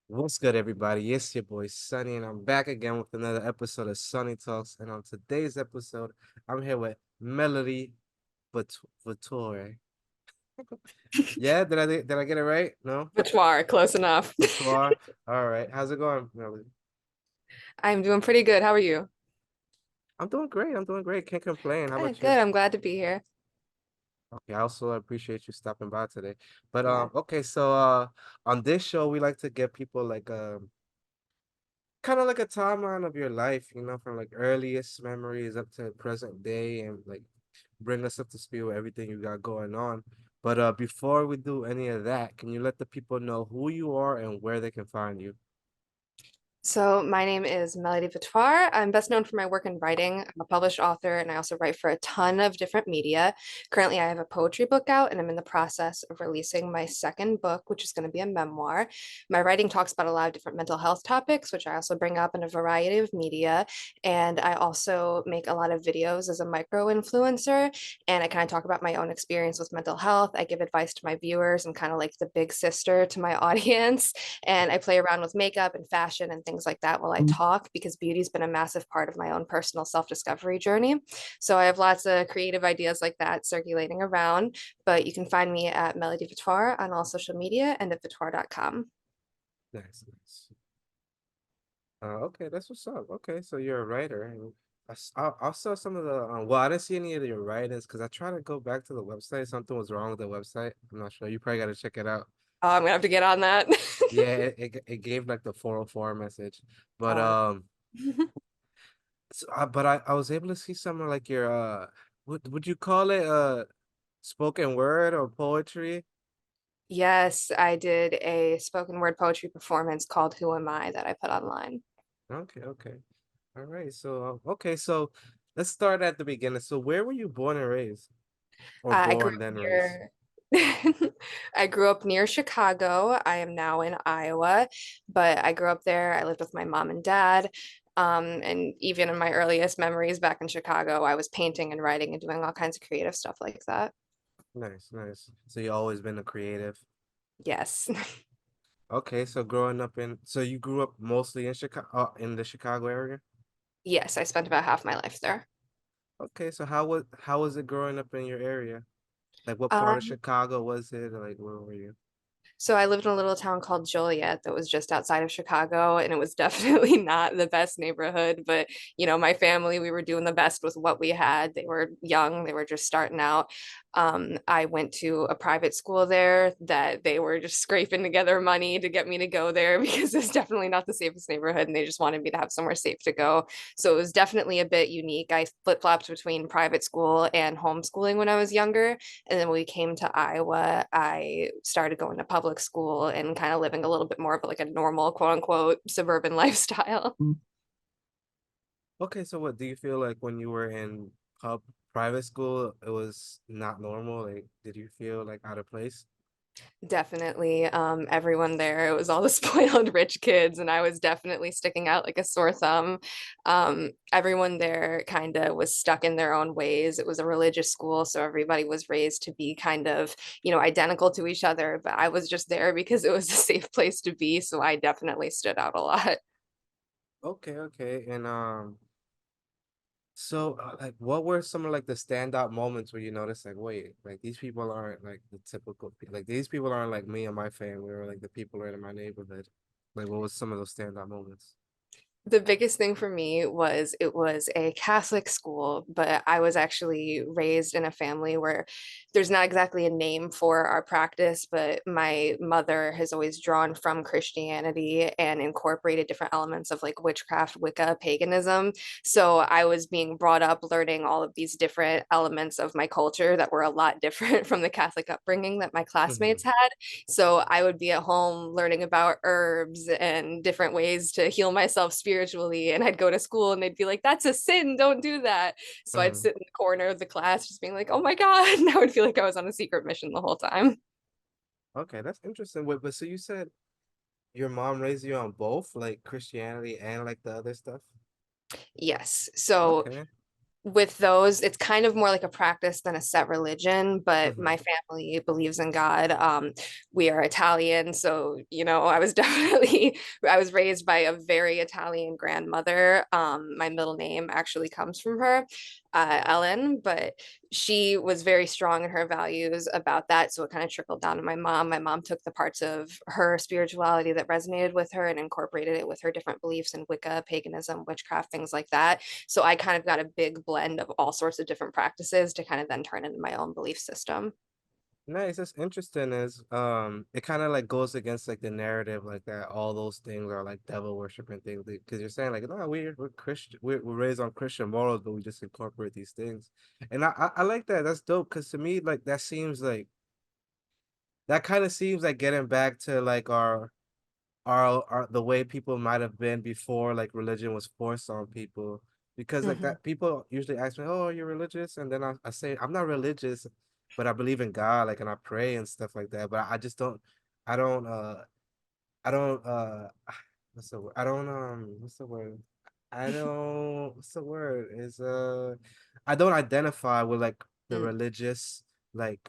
What's good, everybody? It's your boy Sunny, and I'm back again with another episode of Sunny Talks. And on today's episode, I'm here with Melody Votoire. Yeah, did I get it right? No, Votoire, close enough. Votoire. All right, how's it going, Melody? I'm doing pretty good. How are you? I'm doing great. I'm doing great. Can't complain. How Good, about good. you? I'm glad to be here. Okay, I also appreciate you stopping by today. But Yeah. okay, so on this show, we like to get people like kind of like a timeline of your life, from like earliest memories up to present day and like bring us up to speed with everything you got going on. But before we do any of that, can you let the people know who you are and where they can find you? So my name is Melody Votoire. I'm best known for my work in writing. I'm a published author, and I also write for a ton of different media. Currently, I have a poetry book out, and I'm in the process of releasing my second book, which is going to be a memoir. My writing talks about a lot of different mental health topics, which I also bring up in a variety of media. And I also make a lot of videos as a micro influencer, and I kind of talk about my own experience with mental health. I give advice to my viewers and kind of like the big sister to my audience. And I play around with makeup and fashion and things like that while I talk because beauty's been a massive part of my own personal self-discovery journey. So I have lots of creative ideas like that circulating around, but you can find me at Melody Votoire on all social media and at votoire.com. Nice, nice. Okay, that's what's up. Okay, so you're a writer, and I saw some of the well, I didn't see any of your writings because I tried to go back to the website. Something was wrong with the website. I'm not sure. You probably got to check it out. Oh, I'm gonna have to get on that. Yeah, it gave like the 404 message, but uh, I was able to see some of like your what would you call it spoken word or poetry? yes, I did a spoken word poetry performance called Who Am I that I put online. Okay, okay. All right. So okay, so let's start at the beginning. So where were you born and raised? Or I grew born up then raised? near I grew up near Chicago. I am now in Iowa, but I grew up there. I lived with my mom and dad. And even in my earliest memories back in Chicago, I was painting and writing and doing all kinds of creative stuff like that. Nice, nice. So you always been a creative. Yes. Okay, so growing up so you grew up mostly in Chicago, in the Chicago area? Yes, I spent about half my life there. Okay, so how was it growing up in your area? Like what part of Um, Chicago was it? Like where were you? So I lived in a little town called Joliet that was just outside of Chicago, and it was definitely not the best neighborhood. But my family, we were doing the best with what we had. They were young, they were just starting out. I went to a private school there that they were just scraping together money to get me to go there because it's definitely not the safest neighborhood, and they just wanted me to have somewhere safe to go. So it was definitely a bit unique. I flip-flopped between private school and homeschooling when I was younger. And then when we came to Iowa, I started going to public school and kind of living a little bit more of like a normal, quote unquote, suburban lifestyle. Okay, so what do you feel like when you were in pub private school, it was not normal? Like, did you feel like out of place? Definitely, everyone there, it was all the spoiled rich kids, and I was definitely sticking out like a sore thumb. Everyone there kind of was stuck in their own ways. It was a religious school, so everybody was raised to be kind of, identical to each other, but I was just there because it was a safe place to be, so I definitely stood out a lot. Okay, okay. And so like what were some of like the standout moments where you noticed like wait, like these people aren't like the typical like these people aren't like me and my family or like the people right in my neighborhood. Like what was some of those standout moments? The biggest thing for me was it was a Catholic school, but I was actually raised in a family where there's not exactly a name for our practice, but my mother has always drawn from Christianity and incorporated different elements of like witchcraft, Wicca, paganism. So I was being brought up learning all of these different elements of my culture that were a lot different from the Catholic upbringing that my classmates Hmm. had. So I would be at home learning about herbs and different ways to heal myself spiritually. And I'd go to school and they'd be like, that's a sin. Don't do that. So I'd Hmm. sit in the corner of the class just being like, oh my God. And I would feel like I was on a secret mission the whole time. Okay, that's interesting. Wait, but so you said your mom raised you on both like Christianity and like the other stuff? Yes. So Okay. with those, it's kind of more like a practice than a set religion, but Hmm. my family believes in God. We are Italian, so I was definitely I was raised by a very Italian grandmother. My middle name actually comes from her, Ellen, but she was very strong in her values about that, so it kind of trickled down to my mom. My mom took the parts of her spirituality that resonated with her and incorporated it with her different beliefs in Wicca, paganism, witchcraft, things like that. So I kind of got a big blend of all sorts of different practices to kind of then turn into my own belief system. Nice. That's interesting. Is it kind of like goes against like the narrative like that all those things are like devil worshiping things because you're saying like no we're Christian we're raised on Christian morals but we just incorporate these things and I like that. That's dope because to me like that seems like that kind of seems like getting back to like our the way people might have been before like religion was forced on people because like Mhm. that people usually ask me oh you're religious and then I say I'm not religious but I believe in God like and I pray and stuff like that but I just don't I don't I don't what's the word I don't what's the word I don't what's the word is I don't identify with like the Mm. religious like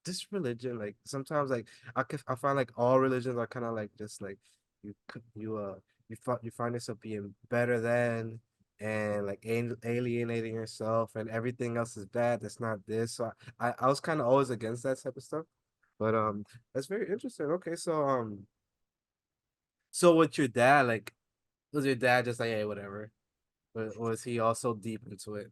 this religion like sometimes like I find like all religions are kind of like just like you find yourself being better than and like alienating yourself and everything else is bad that's not this so I was kind of always against that type of stuff but that's very interesting. Okay, so with your dad like was your dad just like hey whatever but was he also deep into it?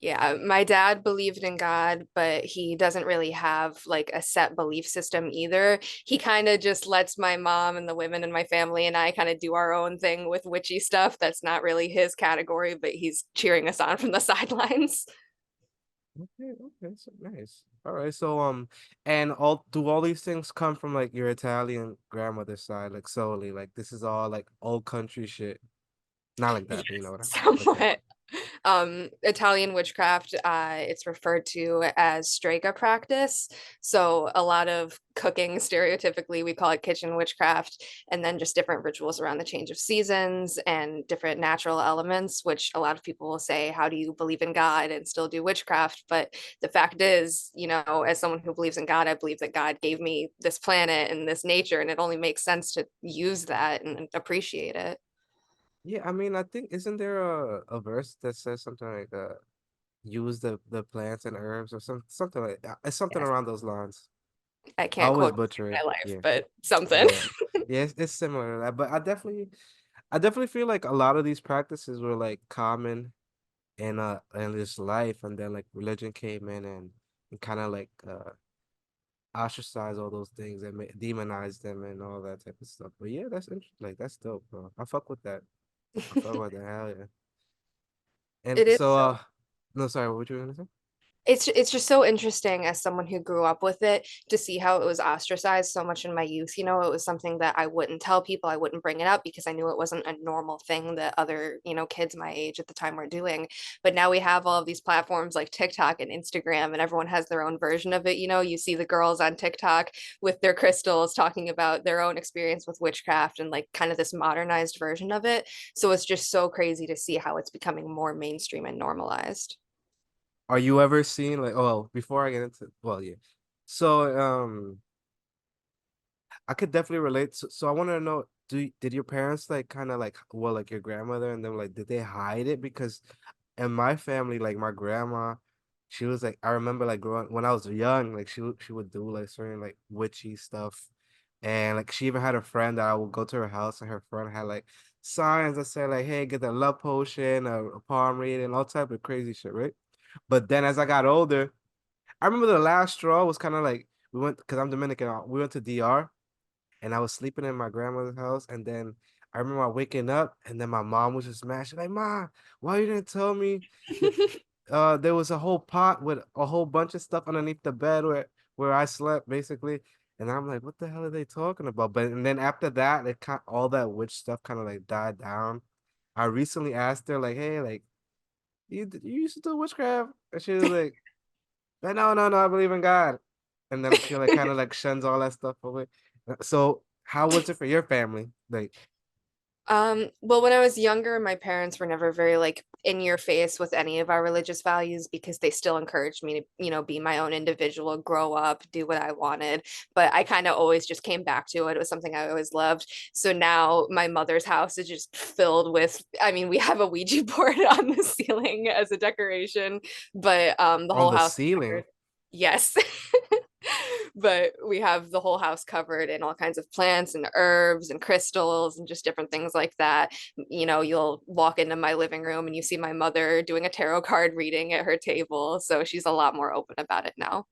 Yeah, my dad believed in God, but he doesn't really have like a set belief system either. He kind of just lets my mom and the women in my family and I kind of do our own thing with witchy stuff. That's not really his category, but he's cheering us on from the sidelines. Okay, okay, so nice. All right, so and all these things come from like your Italian grandmother's side, like solely, like this is all like old country shit. Not like Yes, that, but you know what I mean. Okay. somewhat. Italian witchcraft, it's referred to as Strega practice. So a lot of cooking, stereotypically, we call it kitchen witchcraft, and then just different rituals around the change of seasons and different natural elements, which a lot of people will say, how do you believe in God and still do witchcraft? But the fact is, as someone who believes in God, I believe that God gave me this planet and this nature, and it only makes sense to use that and appreciate it. Yeah, I mean, I think isn't there a verse that says something like use the plants and herbs or something like that. It's something Yes, around those lines. I I can't always quote butcher it. my life, Yeah. but something. Yeah. Yeah, it's similar to that, but I definitely feel like a lot of these practices were like common in this life and then like religion came in and kind of like ostracize all those things and demonize them and all that type of stuff but yeah that's interesting like that's dope bro I fuck with that I fuck with that hell yeah and It is so so no sorry what were you gonna say. it's just so interesting as someone who grew up with it to see how it was ostracized so much in my youth. It was something that I wouldn't tell people, I wouldn't bring it up because I knew it wasn't a normal thing that other, kids my age at the time were doing. But now we have all of these platforms like TikTok and Instagram, and everyone has their own version of it. You see the girls on TikTok with their crystals talking about their own experience with witchcraft and like kind of this modernized version of it. So it's just so crazy to see how it's becoming more mainstream and normalized. Are you ever seeing like oh before I get into well yeah so I could definitely relate so I want to know did your parents like kind of like well like your grandmother and them like did they hide it because in my family, like my grandma, she was like I remember like growing when I was young, like she would do like certain like witchy stuff. And like she even had a friend that I would go to her house and her friend had like signs that said like, hey, get the love potion, a palm read, and all type of crazy shit, right? But then as I got older, I remember the last straw was kind of like we went because I'm Dominican, we went to DR and I was sleeping in my grandmother's house. And then I remember waking up, and then my mom was just mad. She's like, "Ma, why you didn't tell me that there was a whole pot with a whole bunch of stuff underneath the bed where I slept, basically." And I'm like, "What the hell are they talking about?" But and then after that, all that witch stuff kind of like died down. I recently asked her, like, "Hey, like, you used to do witchcraft?" And she was like, no, no, no, I believe in God. And then she like kind of like shuns all that stuff away. So how was it for your family? Like, Well, when I was younger, my parents were never very like in your face with any of our religious values because they still encouraged me to, be my own individual, grow up, do what I wanted. But I kind of always just came back to it. It was something I always loved. So now my mother's house is just filled with, I mean, we have a Ouija board on the ceiling as a decoration, but the On whole the house is ceiling? covered. Yes. But we have the whole house covered in all kinds of plants and herbs and crystals and just different things like that. You'll walk into my living room and you see my mother doing a tarot card reading at her table. So she's a lot more open about it now.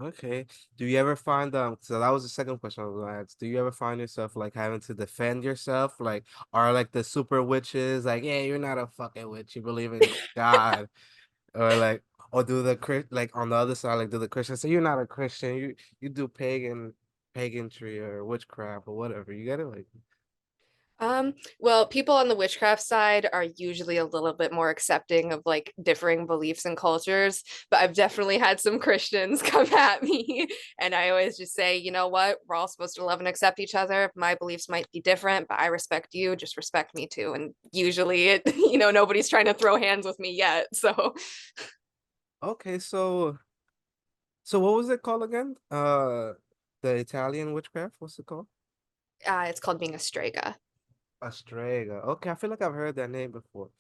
Okay. Do you ever find so that was the second question I was gonna ask. Do you ever find yourself like having to defend yourself? Like are like the super witches like, yeah, you're not a fucking witch, you believe in God. Or like or do the like on the other side, like do the Christians say you're not a Christian, you do paganry or witchcraft or whatever. You get it? Like Well, people on the witchcraft side are usually a little bit more accepting of like differing beliefs and cultures, but I've definitely had some Christians come at me, and I always just say, you know what, we're all supposed to love and accept each other. My beliefs might be different, but I respect you, just respect me too. And usually nobody's trying to throw hands with me yet. So okay, so what was it called again? The Italian witchcraft, what's it called? it's called being a Strega. A Strega. Okay, I feel like I've heard that name before.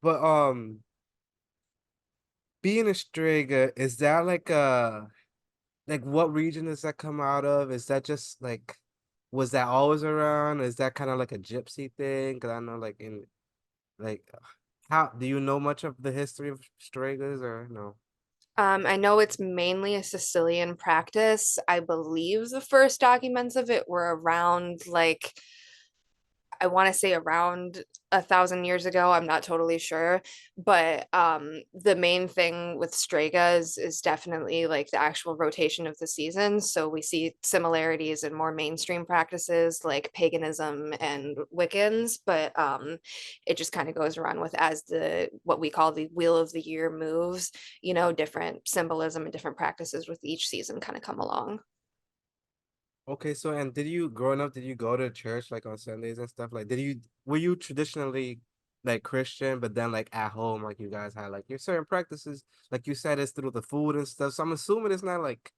But being a Strega, is that like what region does that come out of? Is that just like was that always around? Is that kind of like a gypsy thing? Because I know like in like how do you know much of the history of Stregas or no? I know it's mainly a Sicilian practice. I believe the first documents of it were around like I want to say around 1,000 years ago. I'm not totally sure, but the main thing with Stregas is definitely like the actual rotation of the seasons. So we see similarities in more mainstream practices like paganism and Wiccans, but it just kind of goes around with as the what we call the wheel of the year moves. Different symbolism and different practices with each season kind of come along. Okay, so and did you growing up, did you go to church like on Sundays and stuff? Like were you traditionally like Christian, but then like at home, like you guys had like your certain practices, like you said it's through the food and stuff. So I'm assuming it's not like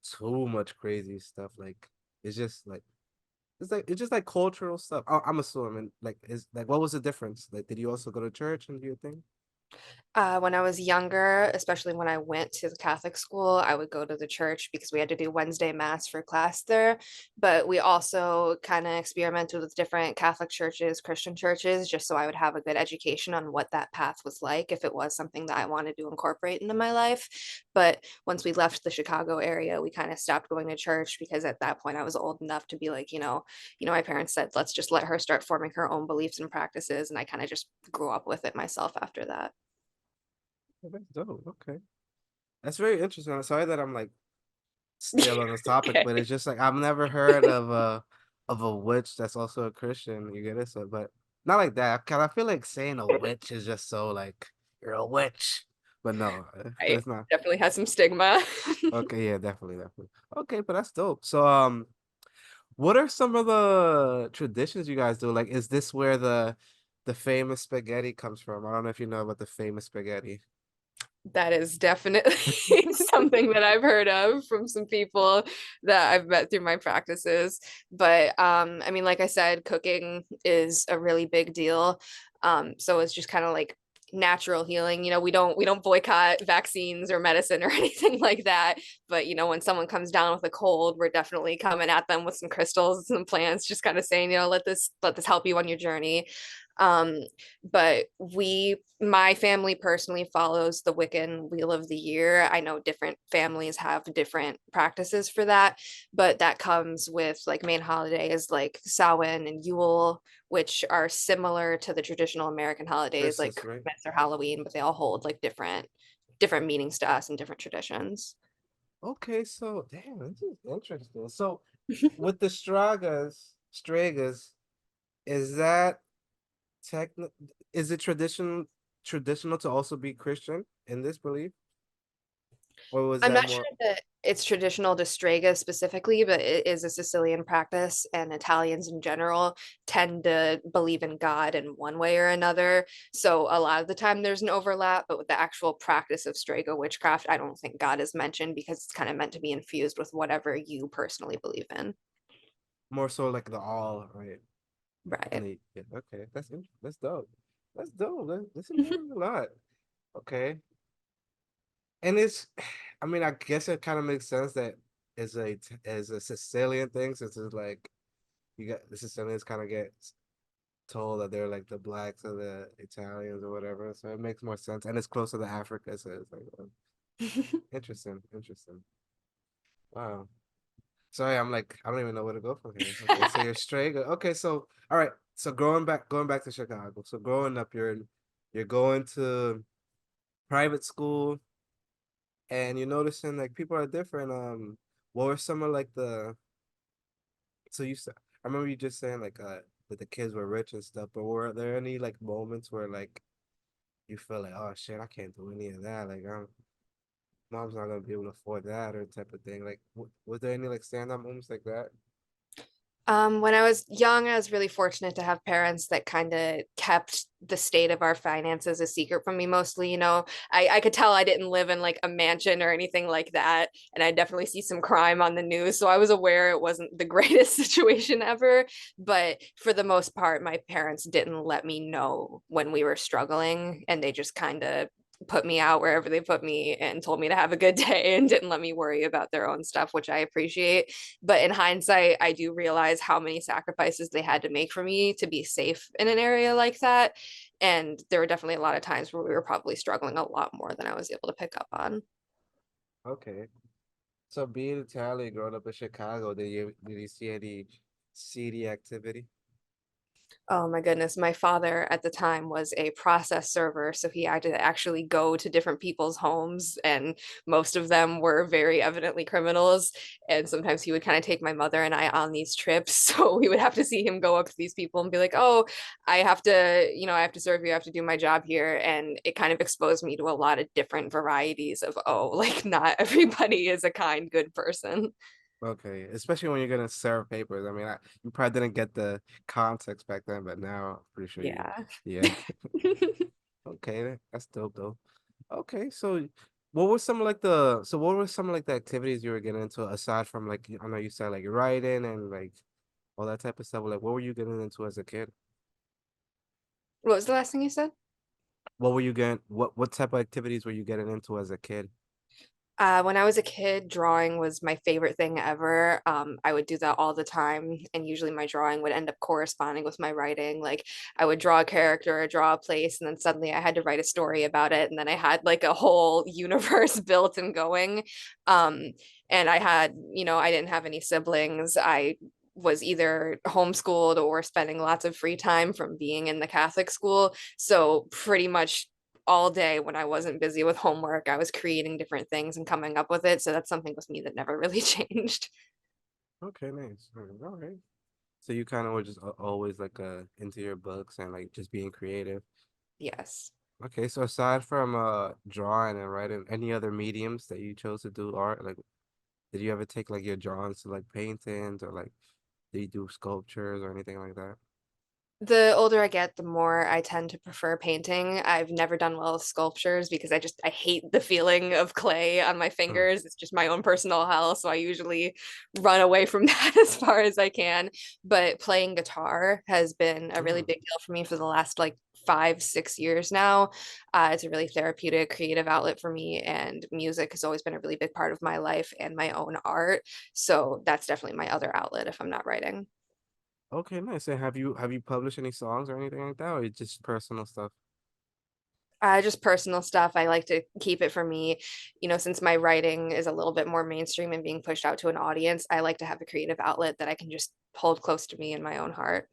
too much crazy stuff. Like it's just like cultural stuff. I'm assuming like is like what was the difference? Like did you also go to church and do your thing? When I was younger, especially when I went to the Catholic school, I would go to the church because we had to do Wednesday mass for class there. But we also kind of experimented with different Catholic churches, Christian churches, just so I would have a good education on what that path was like if it was something that I wanted to incorporate into my life. But once we left the Chicago area, we kind of stopped going to church because at that point I was old enough to be like, my parents said, let's just let her start forming her own beliefs and practices. And I kind of just grew up with it myself after that. Oh, that's dope. Okay. That's very interesting. I'm sorry that I'm like still on this topic, Okay. but it's just like I've never heard of a witch that's also a Christian. You get it? So, but not like that. Cause I feel like saying a witch is just so like you're a witch, but no, Right. it's not. Definitely has some stigma. Okay, yeah, definitely, definitely. Okay, but that's dope. So, what are some of the traditions you guys do? Like, is this where the famous spaghetti comes from? I don't know if you know about the famous spaghetti. That is definitely something that I've heard of from some people that I've met through my practices. But I mean, like I said, cooking is a really big deal. So it's just kind of like natural healing. We don't boycott vaccines or medicine or anything like that. But when someone comes down with a cold, we're definitely coming at them with some crystals and some plants, just kind of saying, let this help you on your journey. Um, but my family personally follows the Wiccan Wheel of the Year. I know different families have different practices for that, but that comes with like main holidays like Samhain and Yule, which are similar to the traditional American holidays like Christmas, right? Christmas or Halloween, but they all hold like different meanings to us and different traditions. Okay, so damn, this is interesting. So with the Stregas, is that techni is it traditional to also be Christian in this belief? or was I'm that not more sure that it's traditional to Strega specifically, but it is a Sicilian practice, and Italians in general tend to believe in God in one way or another. So a lot of the time there's an overlap, but with the actual practice of Strega witchcraft, I don't think God is mentioned because it's kind of meant to be infused with whatever you personally believe in. more so like the all, right? And Right. yeah, okay, that's dope. That's dope. That's learning a lot. Okay. And it's, I mean, I guess it kind of makes sense that as a Sicilian thing, since it's like you got the Sicilians kind of get told that they're like the blacks or the Italians or whatever, so it makes more sense, and it's closer to Africa, so it's like interesting, interesting. Wow. Sorry, I'm like I don't even know where to go from here. Okay, so you're straight. Okay, so all right. So going back to Chicago. So growing up, you're going to private school and you're noticing like people are different. What were some of like the so you said I remember you just saying like that the kids were rich and stuff, but were there any like moments where like you feel like oh shit I can't do any of that like mom's not gonna be able to afford that or type of thing like was there any like stand up moments like that? When I was young, I was really fortunate to have parents that kind of kept the state of our finances a secret from me mostly. I could tell I didn't live in like a mansion or anything like that. And I definitely see some crime on the news. So I was aware it wasn't the greatest situation ever. But for the most part, my parents didn't let me know when we were struggling. And they just kind of put me out wherever they put me and told me to have a good day and didn't let me worry about their own stuff, which I appreciate. But in hindsight, I do realize how many sacrifices they had to make for me to be safe in an area like that. And there were definitely a lot of times where we were probably struggling a lot more than I was able to pick up on. Okay. So being Italian, growing up in Chicago, did you see any seedy activity? Oh my goodness. My father at the time was a process server. So he had to actually go to different people's homes, and most of them were very evidently criminals. And sometimes he would kind of take my mother and I on these trips. So we would have to see him go up to these people and be like, oh, I have to serve you, I have to do my job here. And it kind of exposed me to a lot of different varieties of, oh, like not everybody is a kind, good person. Okay, especially when you're gonna serve papers. I mean, you probably didn't get the context back then, but now I'm pretty sure you, Yeah. yeah. Okay, that's dope though. Okay, so what were some of like the activities you were getting into aside from like I know you said like writing and like all that type of stuff. Like, what were you getting into as a kid? What was the last thing you said? What were you getting? What type of activities were you getting into as a kid? When I was a kid, drawing was my favorite thing ever. I would do that all the time, and usually my drawing would end up corresponding with my writing. Like I would draw a character or draw a place, and then suddenly I had to write a story about it, and then I had like a whole universe built and going. Um, and I didn't have any siblings. I was either homeschooled or spending lots of free time from being in the Catholic school. So pretty much all day when I wasn't busy with homework, I was creating different things and coming up with it. So that's something with me that never really changed. Okay, nice. All right. So you kind of were just always like into your books and like just being creative. Yes. Okay, so aside from drawing and writing, any other mediums that you chose to do art? Like, did you ever take like your drawings to like paintings or like did you do sculptures or anything like that? The older I get, the more I tend to prefer painting. I've never done well with sculptures because I hate the feeling of clay on my Hmm. fingers. It's just my own personal hell, so I usually run away from that as far as I can. But playing guitar has been a really Hmm. big deal for me for the last like 5, 6 years now. It's a really therapeutic, creative outlet for me, and music has always been a really big part of my life and my own art. So that's definitely my other outlet if I'm not writing. Okay, nice. And have you published any songs or anything like that, or it's just personal stuff? Just personal stuff. I like to keep it for me. Since my writing is a little bit more mainstream and being pushed out to an audience, I like to have a creative outlet that I can just hold close to me in my own heart.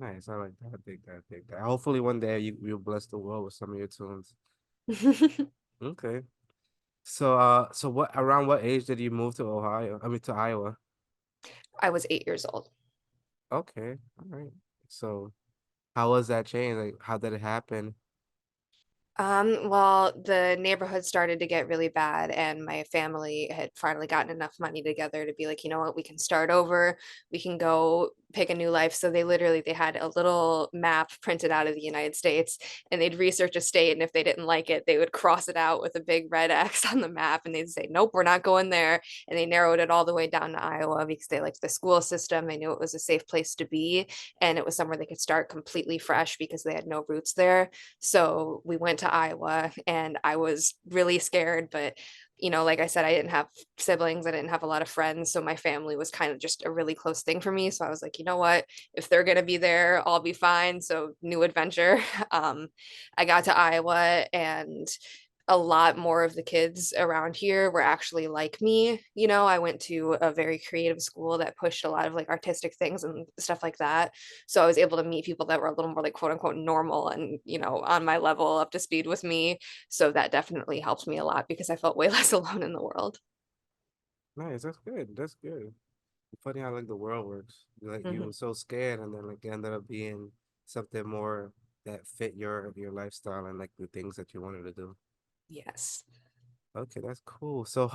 Nice. I like that. I think that. I think that. Hopefully one day you'll bless the world with some of your tunes. Okay. So what around what age did you move to Ohio? I mean to Iowa. I was 8 years old. Okay. All right. So how was that change? Like how did it happen? Well, the neighborhood started to get really bad, and my family had finally gotten enough money together to be like, you know what, we can start over. We can go pick a new life. So they had a little map printed out of the United States, and they'd research a state, and if they didn't like it, they would cross it out with a big red X on the map, and they'd say, nope, we're not going there. And they narrowed it all the way down to Iowa because they liked the school system. They knew it was a safe place to be, and it was somewhere they could start completely fresh because they had no roots there. So we went to Iowa and I was really scared, but like I said, I didn't have siblings, I didn't have a lot of friends, so my family was kind of just a really close thing for me. So I was like, you know what? If they're gonna be there, I'll be fine. So new adventure. Um, I got to Iowa and a lot more of the kids around here were actually like me. I went to a very creative school that pushed a lot of like artistic things and stuff like that. So I was able to meet people that were a little more like quote unquote normal and, on my level up to speed with me. So that definitely helped me a lot because I felt way less alone in the world. Nice, that's good. That's good. Funny how like the world works. Like you Mhm. were so scared, and then like it ended up being something more that fit your lifestyle and like the things that you wanted to do. Yes. Okay, that's cool. So,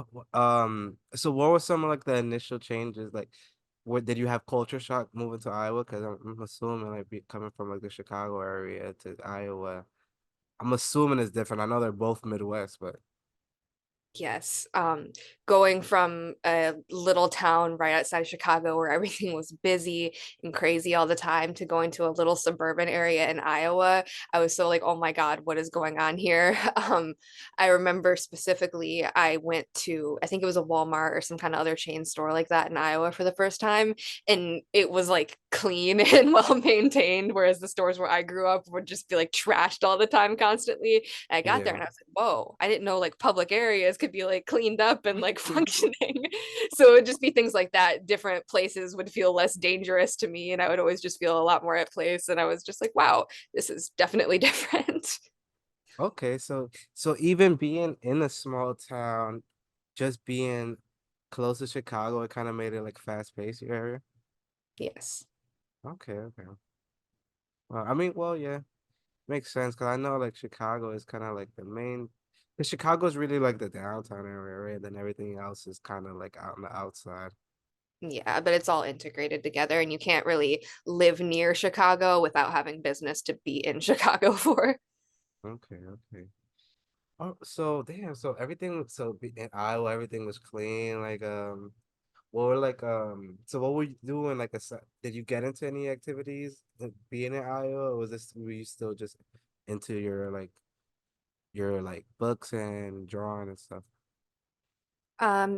so what were some of like the initial changes? Like, what did you have culture shock moving to Iowa? Because I'm assuming like coming from like the Chicago area to Iowa, I'm assuming it's different. I know they're both Midwest, but Yes. Going from a little town right outside of Chicago where everything was busy and crazy all the time to going to a little suburban area in Iowa, I was so like, oh my God, what is going on here? I remember specifically, I went to, I think it was a Walmart or some kind of other chain store like that in Iowa for the first time, and it was like clean and well maintained, whereas the stores where I grew up would just be like trashed all the time constantly. I got there yeah. and I was like, whoa, I didn't know like public areas could be like cleaned up and like functioning. So it would just be things like that. Different places would feel less dangerous to me. And I would always just feel a lot more at place. And I was just like, wow, this is definitely different. Okay, so even being in a small town, just being close to Chicago, it kind of made it like fast paced your area. Yes. Okay, okay. Well, I mean, well, yeah, makes sense because I know like Chicago is kind of like the main. Because Chicago's really like the downtown area, right? Then everything else is kind of like out on the outside. Yeah, but it's all integrated together and you can't really live near Chicago without having business to be in Chicago for. Okay, okay. Oh, so damn, so everything, in Iowa, everything was clean. Like, what were like, so what were you doing? Like, did you get into any activities like, being in Iowa, or were you still just into your like books and drawing and stuff?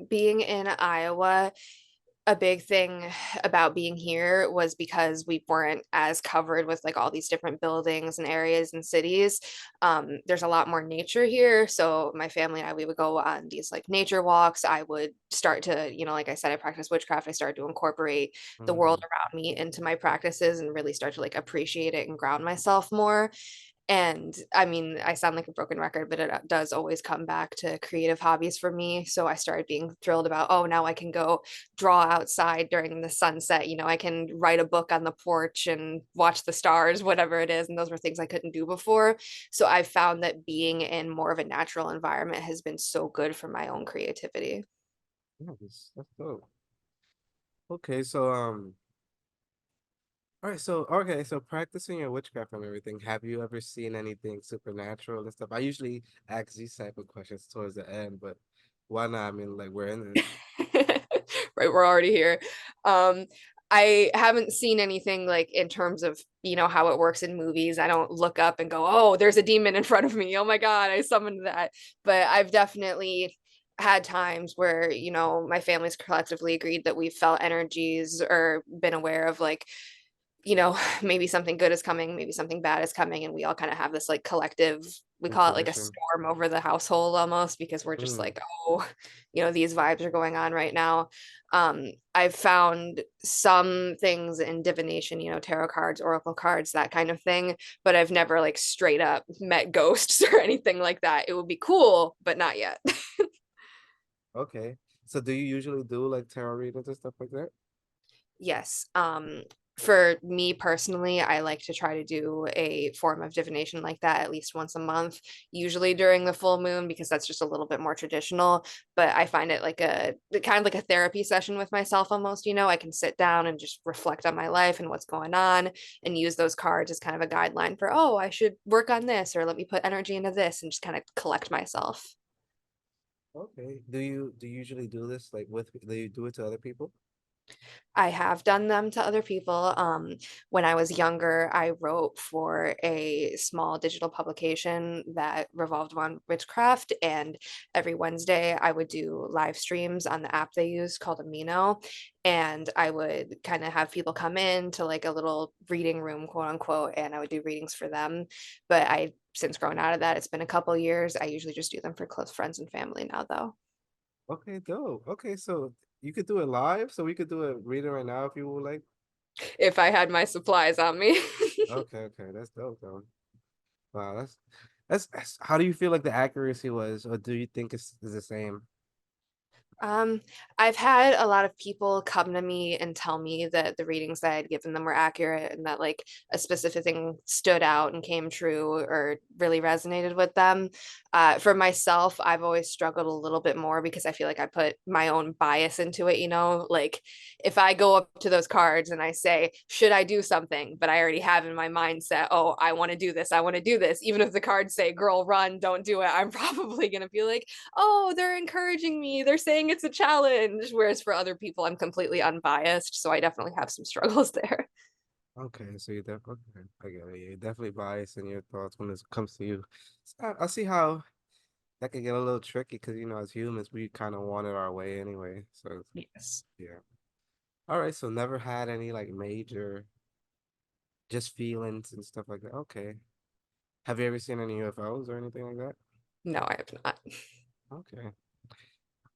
Being in Iowa, a big thing about being here was because we weren't as covered with like all these different buildings and areas and cities. There's a lot more nature here. So my family and I, we would go on these like nature walks. I would start to, like I said, I practice witchcraft. I started to incorporate the world Mm, around me into my practices and really start to like appreciate it and ground myself more. And I mean, I sound like a broken record, but it does always come back to creative hobbies for me. So I started being thrilled about, oh, now I can go draw outside during the sunset. I can write a book on the porch and watch the stars, whatever it is. And those were things I couldn't do before. So I found that being in more of a natural environment has been so good for my own creativity. yeah, that's dope. Okay, all right, so practicing your witchcraft and everything, have you ever seen anything supernatural and stuff? I usually ask these type of questions towards the end, but why not? I mean, like we're in it. Right, we're already here. Um, I haven't seen anything like in terms of, how it works in movies. I don't look up and go, "Oh, there's a demon in front of me. Oh my God, I summoned that." But I've definitely had times where, my family's collectively agreed that we've felt energies or been aware of like maybe something good is coming, maybe something bad is coming, and we all kind of have this like collective, we call it like a Intuition. storm over the household almost because we're just Mm, like, oh, these vibes are going on right now. I've found some things in divination, tarot cards, oracle cards, that kind of thing, but I've never like straight up met ghosts or anything like that. It would be cool, but not yet. okay. So do you usually do like tarot readings and stuff like that? Yes. For me personally, I like to try to do a form of divination like that at least once a month, usually during the full moon, because that's just a little bit more traditional. But I find it like a kind of like a therapy session with myself almost, you know. I can sit down and just reflect on my life and what's going on and use those cards as kind of a guideline for, oh, I should work on this or let me put energy into this and just kind of collect myself. Okay. Do you usually do this like with do you do it to other people? I have done them to other people. When I was younger, I wrote for a small digital publication that revolved around witchcraft, and every Wednesday I would do live streams on the app they use called Amino, and I would kind of have people come in to like a little reading room, quote unquote, and I would do readings for them. But I since grown out of that, it's been a couple years. I usually just do them for close friends and family now, though. Okay, dope. Okay, so you could do it live, so we could do a reading right now if you would like. If I had my supplies on me. Okay, okay, that's dope though. Wow, that's how do you feel like the accuracy was, or do you think it's the same? Um, I've had a lot of people come to me and tell me that the readings that I'd given them were accurate and that like a specific thing stood out and came true or really resonated with them. For myself, I've always struggled a little bit more because I feel like I put my own bias into it, you know, like if I go up to those cards and I say, should I do something? But I already have in my mindset, oh, I want to do this. I want to do this. Even if the cards say, girl, run, don't do it, I'm probably going to be like, oh, they're encouraging me. They're saying it's a challenge. Whereas for other people, I'm completely unbiased. So I definitely have some struggles there. Okay, so you definitely okay, I get it. You're definitely biased in your thoughts when it comes to you. So I see how that could get a little tricky because as humans, we kind of want it our way anyway. So Yes. yeah. All right, so never had any like major just feelings and stuff like that. Okay. Have you ever seen any UFOs or anything like that? No, I have not. Okay.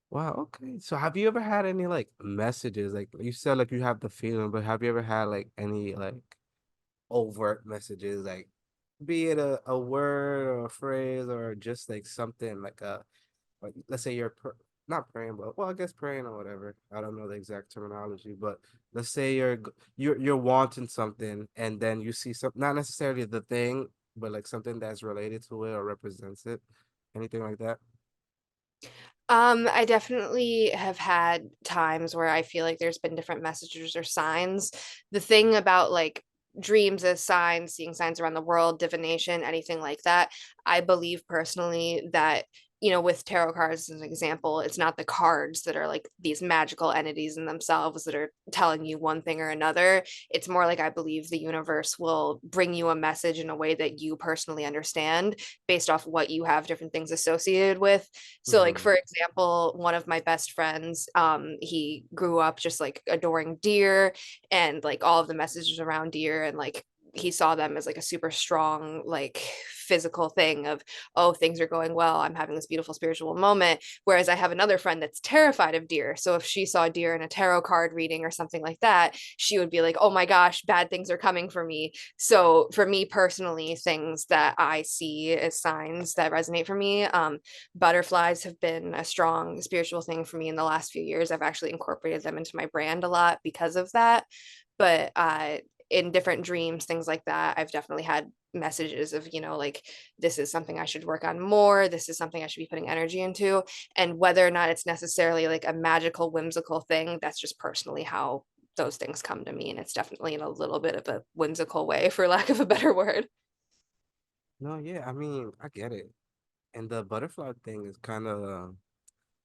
Wow, okay. So have you ever had any like messages? Like you said like you have the feeling, but have you ever had like any like overt messages, like be it a word or a phrase or just like something like let's say not praying, but well, I guess praying or whatever. I don't know the exact terminology, but let's say you're wanting something and then you see some not necessarily the thing, but like something that's related to it or represents it. Anything like that? I definitely have had times where I feel like there's been different messages or signs. The thing about like dreams as signs, seeing signs around the world, divination, anything like that, I believe personally that, you know, with tarot cards as an example, it's not the cards that are like these magical entities in themselves that are telling you one thing or another. It's more like I believe the universe will bring you a message in a way that you personally understand based off what you have different things associated with. So like Mm-hmm. for example, one of my best friends, he grew up just like adoring deer and like all of the messages around deer and like he saw them as like a super strong like physical thing of, oh, things are going well, I'm having this beautiful spiritual moment. Whereas I have another friend that's terrified of deer, so if she saw deer in a tarot card reading or something like that, she would be like, oh my gosh, bad things are coming for me. So for me personally, things that I see as signs that resonate for me, butterflies have been a strong spiritual thing for me in the last few years. I've actually incorporated them into my brand a lot because of that. But in different dreams, things like that, I've definitely had messages of, you know, like this is something I should work on more. This is something I should be putting energy into. And whether or not it's necessarily like a magical, whimsical thing, that's just personally how those things come to me. And it's definitely in a little bit of a whimsical way, for lack of a better word. No, yeah, I mean, I get it. And the butterfly thing is kind of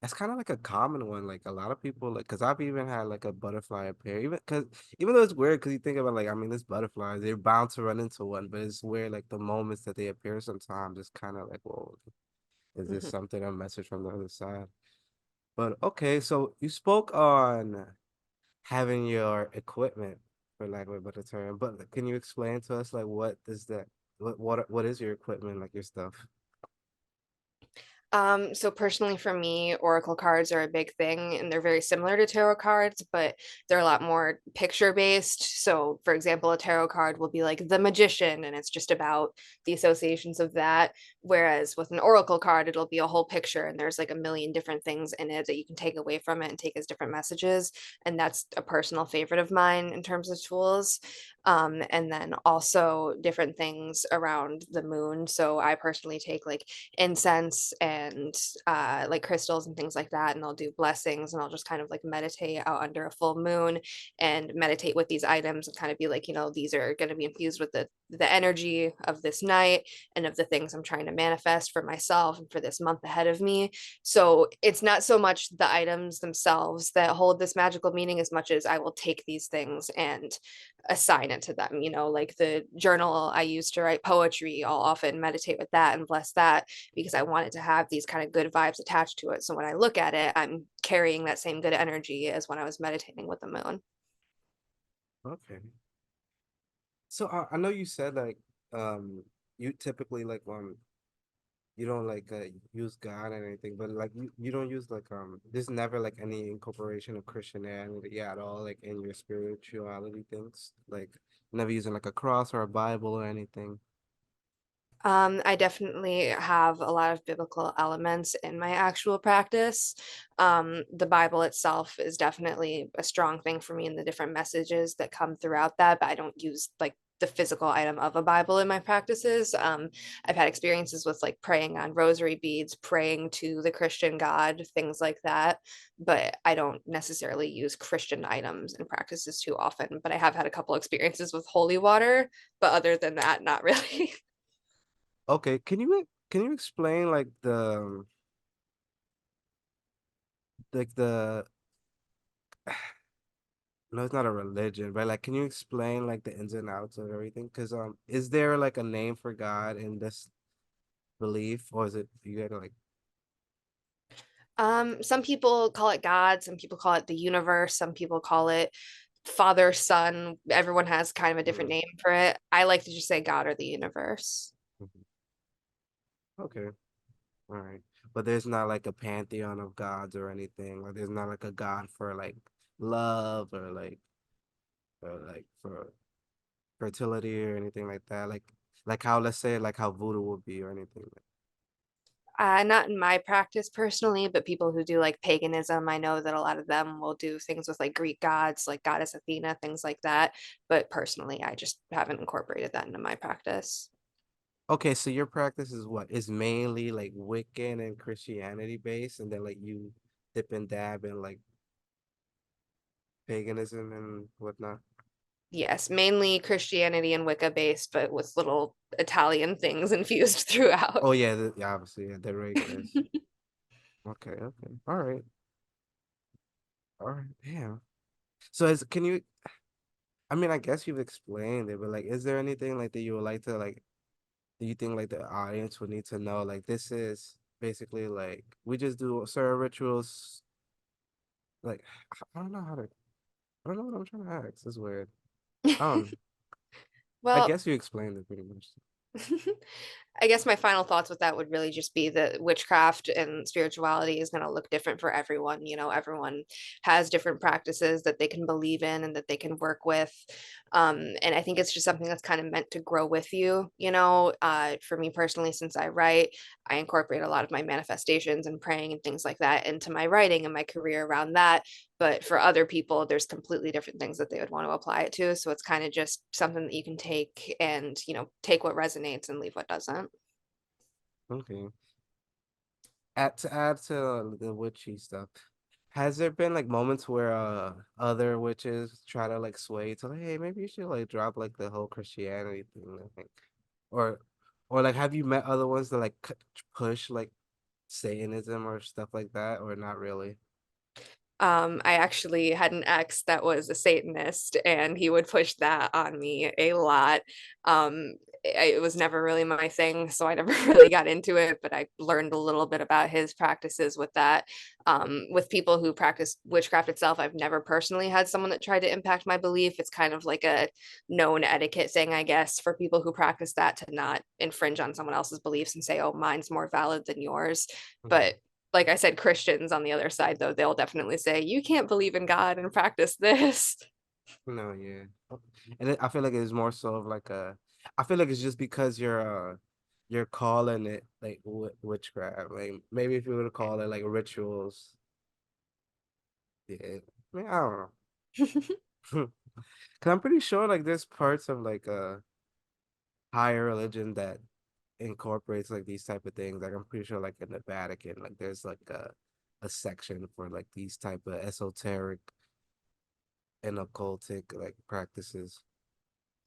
that's kind of like a common one. Like a lot of people, like, cause I've even had like a butterfly appear. Even though it's weird, cause you think about like, I mean, this butterflies, they're bound to run into one, but it's weird. Like the moments that they appear, sometimes it's kind of like, whoa, is this Mhm. something a message from the other side? But okay, so you spoke on having your equipment, for lack of a better term. But like, can you explain to us like what is that? What is your equipment, like your stuff? So personally for me, oracle cards are a big thing and they're very similar to tarot cards, but they're a lot more picture based. So for example, a tarot card will be like the magician and it's just about the associations of that. Whereas with an oracle card, it'll be a whole picture and there's like a million different things in it that you can take away from it and take as different messages. And that's a personal favorite of mine in terms of tools. And then also different things around the moon. So I personally take like incense and like crystals and things like that. And I'll do blessings and I'll just kind of like meditate out under a full moon and meditate with these items and kind of be like, these are going to be infused with the energy of this night and of the things I'm trying to manifest for myself and for this month ahead of me. So it's not so much the items themselves that hold this magical meaning as much as I will take these things and assign it to them. Like the journal I use to write poetry, I'll often meditate with that and bless that because I want it to have these kind of good vibes attached to it. So when I look at it, I'm carrying that same good energy as when I was meditating with the moon. Okay. So I know you said like you typically like you don't like use God and anything, but like you don't use like there's never like any incorporation of Christianity at all like in your spirituality things, like never using like a cross or a Bible or anything. I definitely have a lot of biblical elements in my actual practice. The Bible itself is definitely a strong thing for me and the different messages that come throughout that, but I don't use like the physical item of a Bible in my practices. I've had experiences with like praying on rosary beads, praying to the Christian God, things like that, but I don't necessarily use Christian items in practices too often. But I have had a couple experiences with holy water, but other than that, not really. Okay, can you explain like the no, it's not a religion, but like can you explain like the ins and outs of everything? Because is there like a name for God in this belief, or is it you gotta like Some people call it God, some people call it the universe, some people call it Father, Son. Everyone has kind of a different mm, name for it. I like to just say God or the universe. mhm. Okay, all right. But there's not like a pantheon of gods or anything. Like there's not like a god for like love or like for fertility or anything like that. Like how let's say like how voodoo would be or anything. Not in my practice personally, but people who do like paganism, I know that a lot of them will do things with like Greek gods, like Goddess Athena, things like that. But personally, I just haven't incorporated that into my practice. Okay, so your practice is what? Is mainly like Wiccan and Christianity based, and then like you dip and dab in like paganism and whatnot. Yes, mainly Christianity and Wicca based, but with little Italian things infused throughout. Oh yeah, yeah, obviously, yeah, the regulars. Okay, okay. All right, damn. So can you I mean, I guess you've explained it, but like is there anything like that you would like to like do you think like the audience would need to know? Like this is basically like we just do certain rituals like I don't know how to I don't know what I'm trying to ask. It's weird. Um, I Well, guess you explained it pretty much. I guess my final thoughts with that would really just be that witchcraft and spirituality is going to look different for everyone. Everyone has different practices that they can believe in and that they can work with. And I think it's just something that's kind of meant to grow with you. For me personally, since I write, I incorporate a lot of my manifestations and praying and things like that into my writing and my career around that. But for other people, there's completely different things that they would want to apply it to. So it's kind of just something that you can take and, take what resonates and leave what doesn't. Okay. To add to the witchy stuff, has there been like moments where other witches try to like sway to like, hey, maybe you should like drop like the whole Christianity thing, I think, or or like have you met other ones that like push like Satanism or stuff like that, or not really? I actually had an ex that was a Satanist, and he would push that on me a lot. it was never really my thing, so I never really got into it, but I learned a little bit about his practices with that. With people who practice witchcraft itself, I've never personally had someone that tried to impact my belief. It's kind of like a known etiquette thing, I guess, for people who practice that to not infringe on someone else's beliefs and say, oh, mine's more valid than yours. Mhm. But like I said, Christians on the other side, though, they'll definitely say, you can't believe in God and practice this. No, yeah. And I feel like it's more so of like I feel like it's just because you're calling it like witchcraft. Like maybe if you were to call it like rituals, yeah. I mean, I don't know. Cause I'm pretty sure like there's parts of like a higher religion that incorporates like these type of things. Like I'm pretty sure like in the Vatican, like there's like a section for like these type of esoteric and occultic like practices.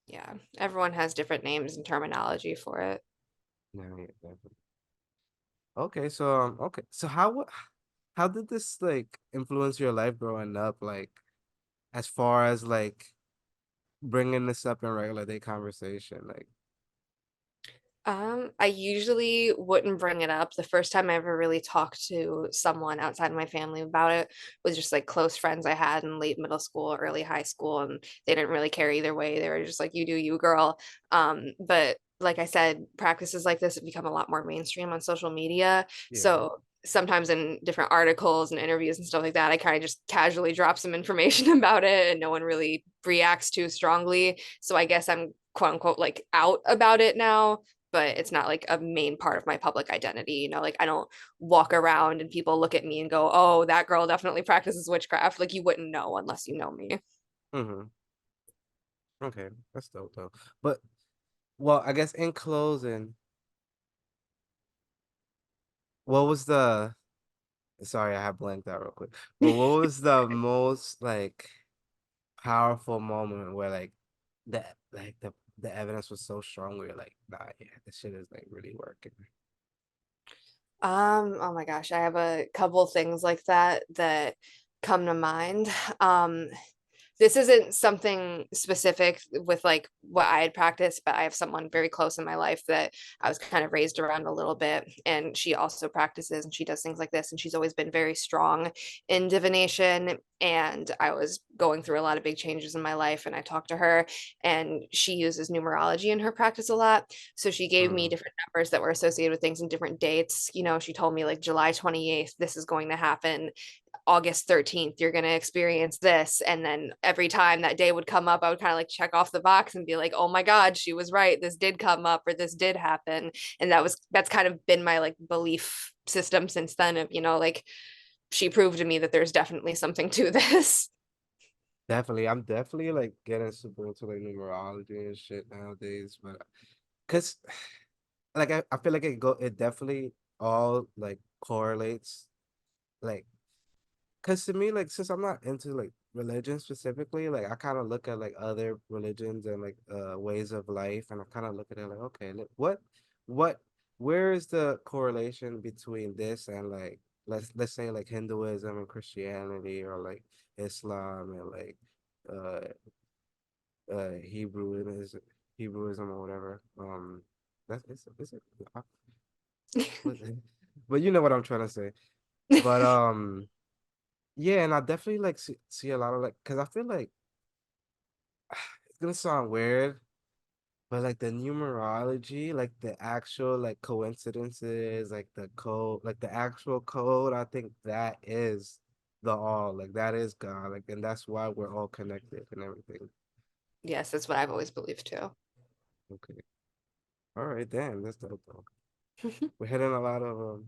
Yeah, everyone has different names and terminology for it. Yeah, yeah, definitely. Okay, so how did this like influence your life growing up? Like as far as like bringing this up in regular day conversation, like I usually wouldn't bring it up. The first time I ever really talked to someone outside of my family about it was just like close friends I had in late middle school, early high school, and they didn't really care either way. They were just like, you do you, girl. But like I said, practices like this have become a lot more mainstream on social media. yeah. So sometimes in different articles and interviews and stuff like that, I kind of just casually drop some information about it and no one really reacts too strongly. So I guess I'm quote unquote like out about it now, but it's not like a main part of my public identity. Like I don't walk around and people look at me and go, oh, that girl definitely practices witchcraft. Like you wouldn't know unless you know me. Mm-hmm. Okay, that's dope though. But well, I guess in closing, what was the sorry, I have blanked out real quick. But what was the most like powerful moment where the evidence was so strong where you're like, nah, yeah, this shit is like really working. Oh my gosh, I have a couple things like that that come to mind. Um, this isn't something specific with like what I had practiced, but I have someone very close in my life that I was kind of raised around a little bit. And she also practices and she does things like this. And she's always been very strong in divination. And I was going through a lot of big changes in my life. And I talked to her, and she uses numerology in her practice a lot. So she gave me Mm, different numbers that were associated with things and different dates. She told me like July 28th, this is going to happen. August 13th, you're going to experience this. And then every time that day would come up, I would kind of like check off the box and be like, oh my God, she was right. This did come up or this did happen. And that's kind of been my like belief system since then of, like she proved to me that there's definitely something to this. definitely, I'm definitely like getting super into like numerology and shit nowadays, but cause like I feel like it definitely all like correlates like cause to me like since I'm not into like religion specifically, like I kind of look at like other religions and like ways of life and I kind of look at it like okay, look, what where is the correlation between this and like let's say like Hinduism and Christianity or like Islam and like uh Hebrewism or whatever. That's it's but but you know what I'm trying to say. But yeah, and I definitely like see a lot of like because I feel like it's gonna sound weird, but like the numerology, like the actual like coincidences, like the code, like the actual code, I think that is the all, like that is God, like and that's why we're all connected and everything. Yes, that's what I've always believed too. Okay. All right, damn, that's dope though. We're hitting a lot of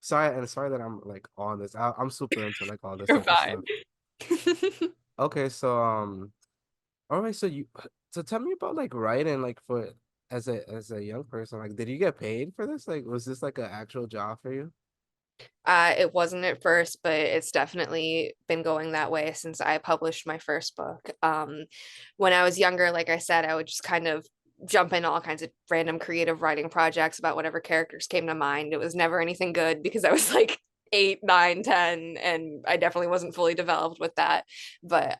sorry that I'm like on this. I'm super into like all this You're type of fine. stuff. Okay, so all right, so tell me about like writing like for as a young person. Like did you get paid for this? Like was this like an actual job for you? It wasn't at first, but it's definitely been going that way since I published my first book. When I was younger, like I said, I would just kind of jump in all kinds of random creative writing projects about whatever characters came to mind. It was never anything good because I was like 8, 9, 10, and I definitely wasn't fully developed with that. But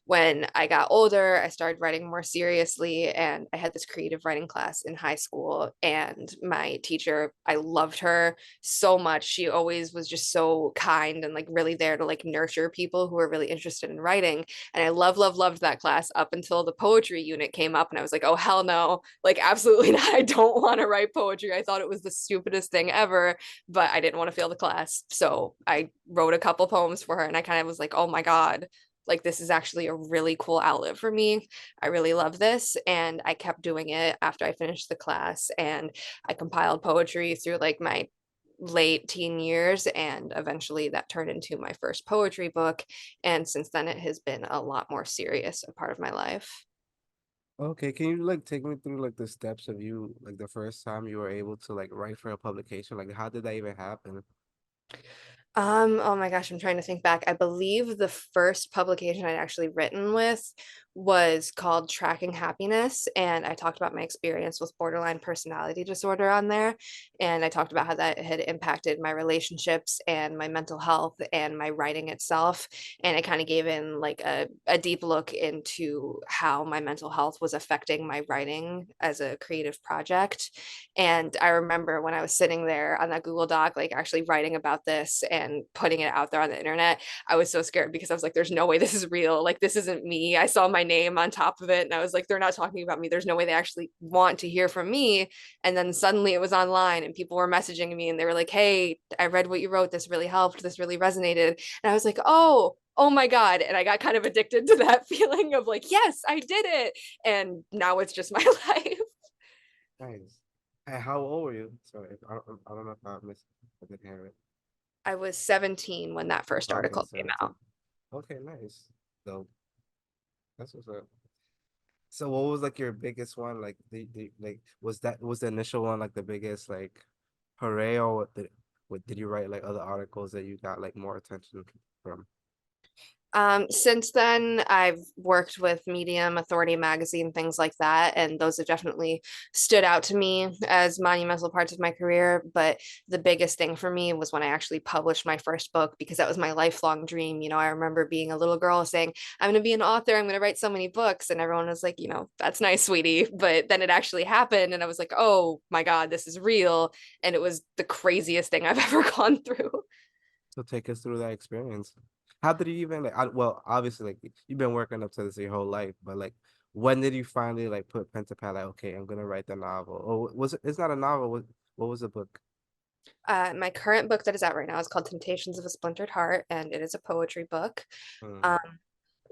when I got older, I started writing more seriously, and I had this creative writing class in high school. And my teacher, I loved her so much. She always was just so kind and like really there to like nurture people who were really interested in writing. And I loved that class up until the poetry unit came up, and I was like, oh hell no, like absolutely not. I don't want to write poetry. I thought it was the stupidest thing ever, but I didn't want to fail the class. So I wrote a couple poems for her, and I kind of was like, oh my God, like this is actually a really cool outlet for me. I really love this. And I kept doing it after I finished the class. And I compiled poetry through like my late teen years, and eventually that turned into my first poetry book. And since then it has been a lot more serious a part of my life. Okay, can you like take me through like the steps of you like the first time you were able to like write for a publication? Like how did that even happen? Oh my gosh, I'm trying to think back. I believe the first publication I'd actually written with was called Tracking Happiness, and I talked about my experience with borderline personality disorder on there, and I talked about how that had impacted my relationships and my mental health and my writing itself, and I kind of gave in like a deep look into how my mental health was affecting my writing as a creative project. And I remember when I was sitting there on that Google Doc, like actually writing about this and putting it out there on the internet, I was so scared because I was like, there's no way this is real. Like, this isn't me. I saw my name on top of it and I was like, they're not talking about me. There's no way they actually want to hear from me. And then suddenly it was online and people were messaging me and they were like, hey, I read what you wrote. This really helped. This really resonated. And I was like, oh my God. And I got kind of addicted to that feeling of like, yes, I did it. And now it's just my life. Nice. Hey, how old were you? Sorry, I don't know if I missed. I didn't hear it. I was 17 when that first Okay, article came 17. out. Okay, nice. So that's what's up. So what was like your biggest one? Like the like was the initial one like the biggest like hooray, or what did you write like other articles that you got like more attention from? Since then, I've worked with Medium, Authority Magazine, things like that, and those have definitely stood out to me as monumental parts of my career. But the biggest thing for me was when I actually published my first book because that was my lifelong dream. You know, I remember being a little girl saying, I'm going to be an author, I'm going to write so many books. And everyone was like, you know, that's nice, sweetie. But then it actually happened, and I was like, oh my God, this is real. And it was the craziest thing I've ever gone through. So take us through that experience. How did you even like well, obviously like you've been working up to this your whole life, but like when did you finally like put pen to pad like okay, I'm gonna write the novel? Or was it it's not a novel, what was the book? My current book that is out right now is called Temptations of a Splintered Heart, and it is a poetry book. Hmm. Um,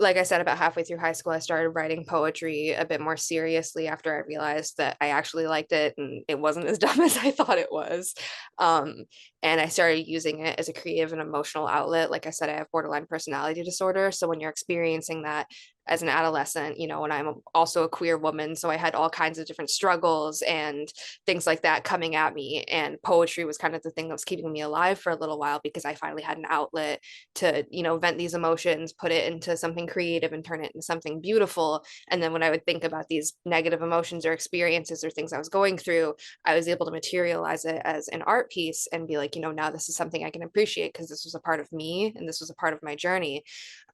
like I said, about halfway through high school, I started writing poetry a bit more seriously after I realized that I actually liked it and it wasn't as dumb as I thought it was. Um, and I started using it as a creative and emotional outlet. Like I said, I have borderline personality disorder. So when you're experiencing that as an adolescent, you know, and I'm also a queer woman, so I had all kinds of different struggles and things like that coming at me. And poetry was kind of the thing that was keeping me alive for a little while because I finally had an outlet to, you know, vent these emotions, put it into something creative and turn it into something beautiful. And then when I would think about these negative emotions or experiences or things I was going through, I was able to materialize it as an art piece and be like, you know, now this is something I can appreciate because this was a part of me and this was a part of my journey.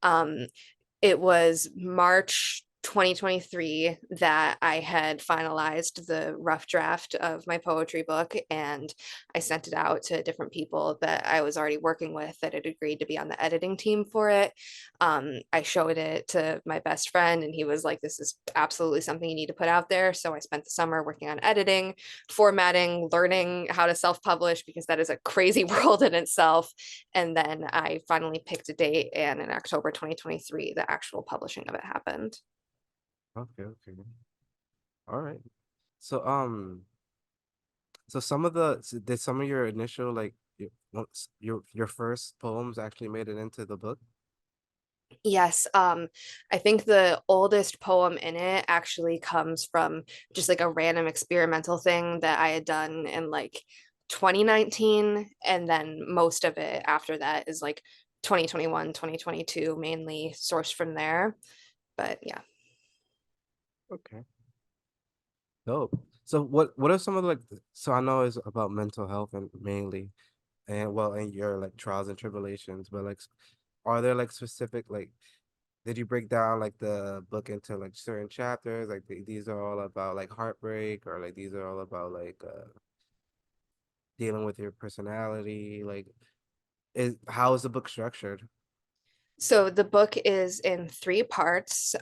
Um, it was March 2023 that I had finalized the rough draft of my poetry book, and I sent it out to different people that I was already working with that had agreed to be on the editing team for it. I showed it to my best friend, and he was like, this is absolutely something you need to put out there. So I spent the summer working on editing, formatting, learning how to self publish because that is a crazy world in itself. And then I finally picked a date, and in October 2023, the actual publishing of it happened. Okay, okay. All right. So so some of did some of your initial like your first poems actually made it into the book? Yes, I think the oldest poem in it actually comes from just like a random experimental thing that I had done in like 2019, and then most of it after that is like 2021, 2022, mainly sourced from there. But yeah. Okay. Dope. So what are some of the, like so I know it's about mental health and mainly. and well, and your like trials and tribulations, but like, are there like specific like, did you break down like the book into like certain chapters? Like these are all about like heartbreak, or like these are all about like dealing with your personality? Like, is how is the book structured? So the book is in three parts.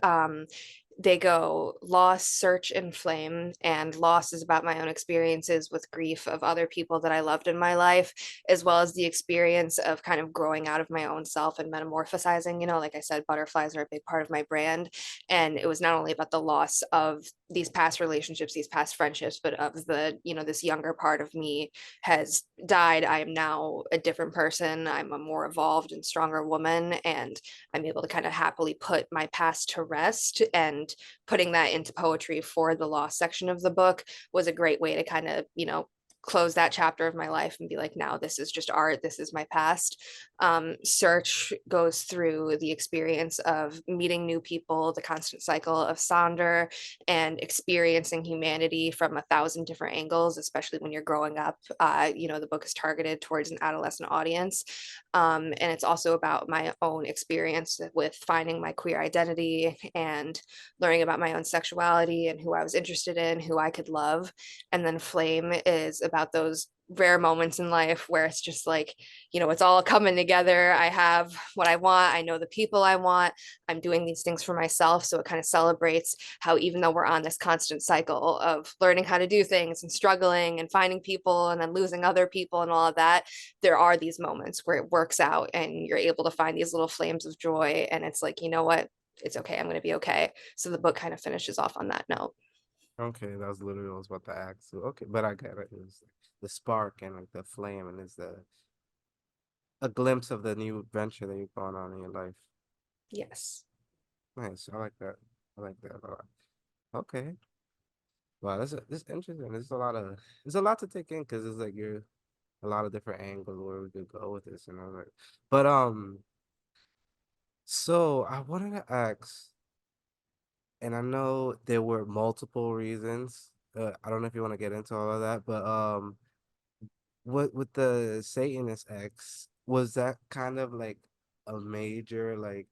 They go loss, search, and flame. And loss is about my own experiences with grief of other people that I loved in my life, as well as the experience of kind of growing out of my own self and metamorphosizing. You know, like I said, butterflies are a big part of my brand. And it was not only about the loss of these past relationships, these past friendships, but of the, you know, this younger part of me has died. I am now a different person. I'm a more evolved and stronger woman. And I'm able to kind of happily put my past to rest. And putting that into poetry for the lost section of the book was a great way to kind of, you know, close that chapter of my life and be like, now this is just art. This is my past. Search goes through the experience of meeting new people, the constant cycle of Sonder, and experiencing humanity from 1,000 different angles, especially when you're growing up. You know, the book is targeted towards an adolescent audience. And it's also about my own experience with finding my queer identity and learning about my own sexuality and who I was interested in, who I could love. And then Flame is about those rare moments in life where it's just like, you know, it's all coming together. I have what I want. I know the people I want. I'm doing these things for myself. So it kind of celebrates how, even though we're on this constant cycle of learning how to do things and struggling and finding people and then losing other people and all of that, there are these moments where it works out and you're able to find these little flames of joy. And it's like, you know what? It's okay. I'm going to be okay. So the book kind of finishes off on that note. Okay, that was literally what I was about to ask. So, okay, but I get it. It's the spark and like the flame, and it's the a glimpse of the new adventure that you've gone on in your life. Yes. Nice. I like that. I like that a lot. Okay. Wow, this interesting. There's a lot to take in because it's like you're a lot of different angles where we could go with this, and I was like, but so I wanted to ask, and I know there were multiple reasons. I don't know if you want to get into all of that, but what with the Satanist X, was that kind of like a major like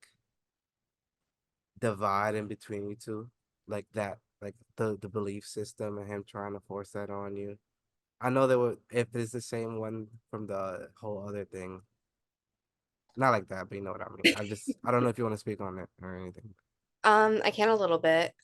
divide in between you two, like that, like the belief system and him trying to force that on you? I know there were, if it's the same one from the whole other thing, not like that, but you know what I mean. I don't know if you want to speak on it or anything. I can a little bit.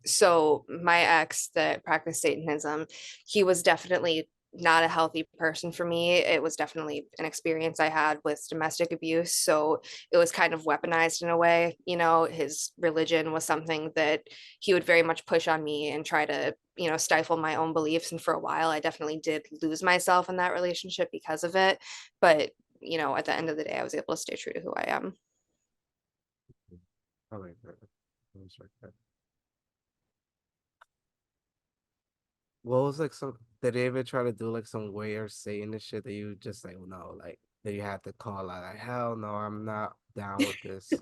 So my ex that practiced Satanism, he was definitely not a healthy person for me. It was definitely an experience I had with domestic abuse. So it was kind of weaponized in a way. You know, his religion was something that he would very much push on me and try to, you know, stifle my own beliefs. And for a while, I definitely did lose myself in that relationship because of it. But, you know, at the end of the day, I was able to stay true to who I am. I like that. I respect that. What was like some, did they ever try to do like some weird Satanist shit that you just like, no, like that you had to call out like, hell no, I'm not down with this.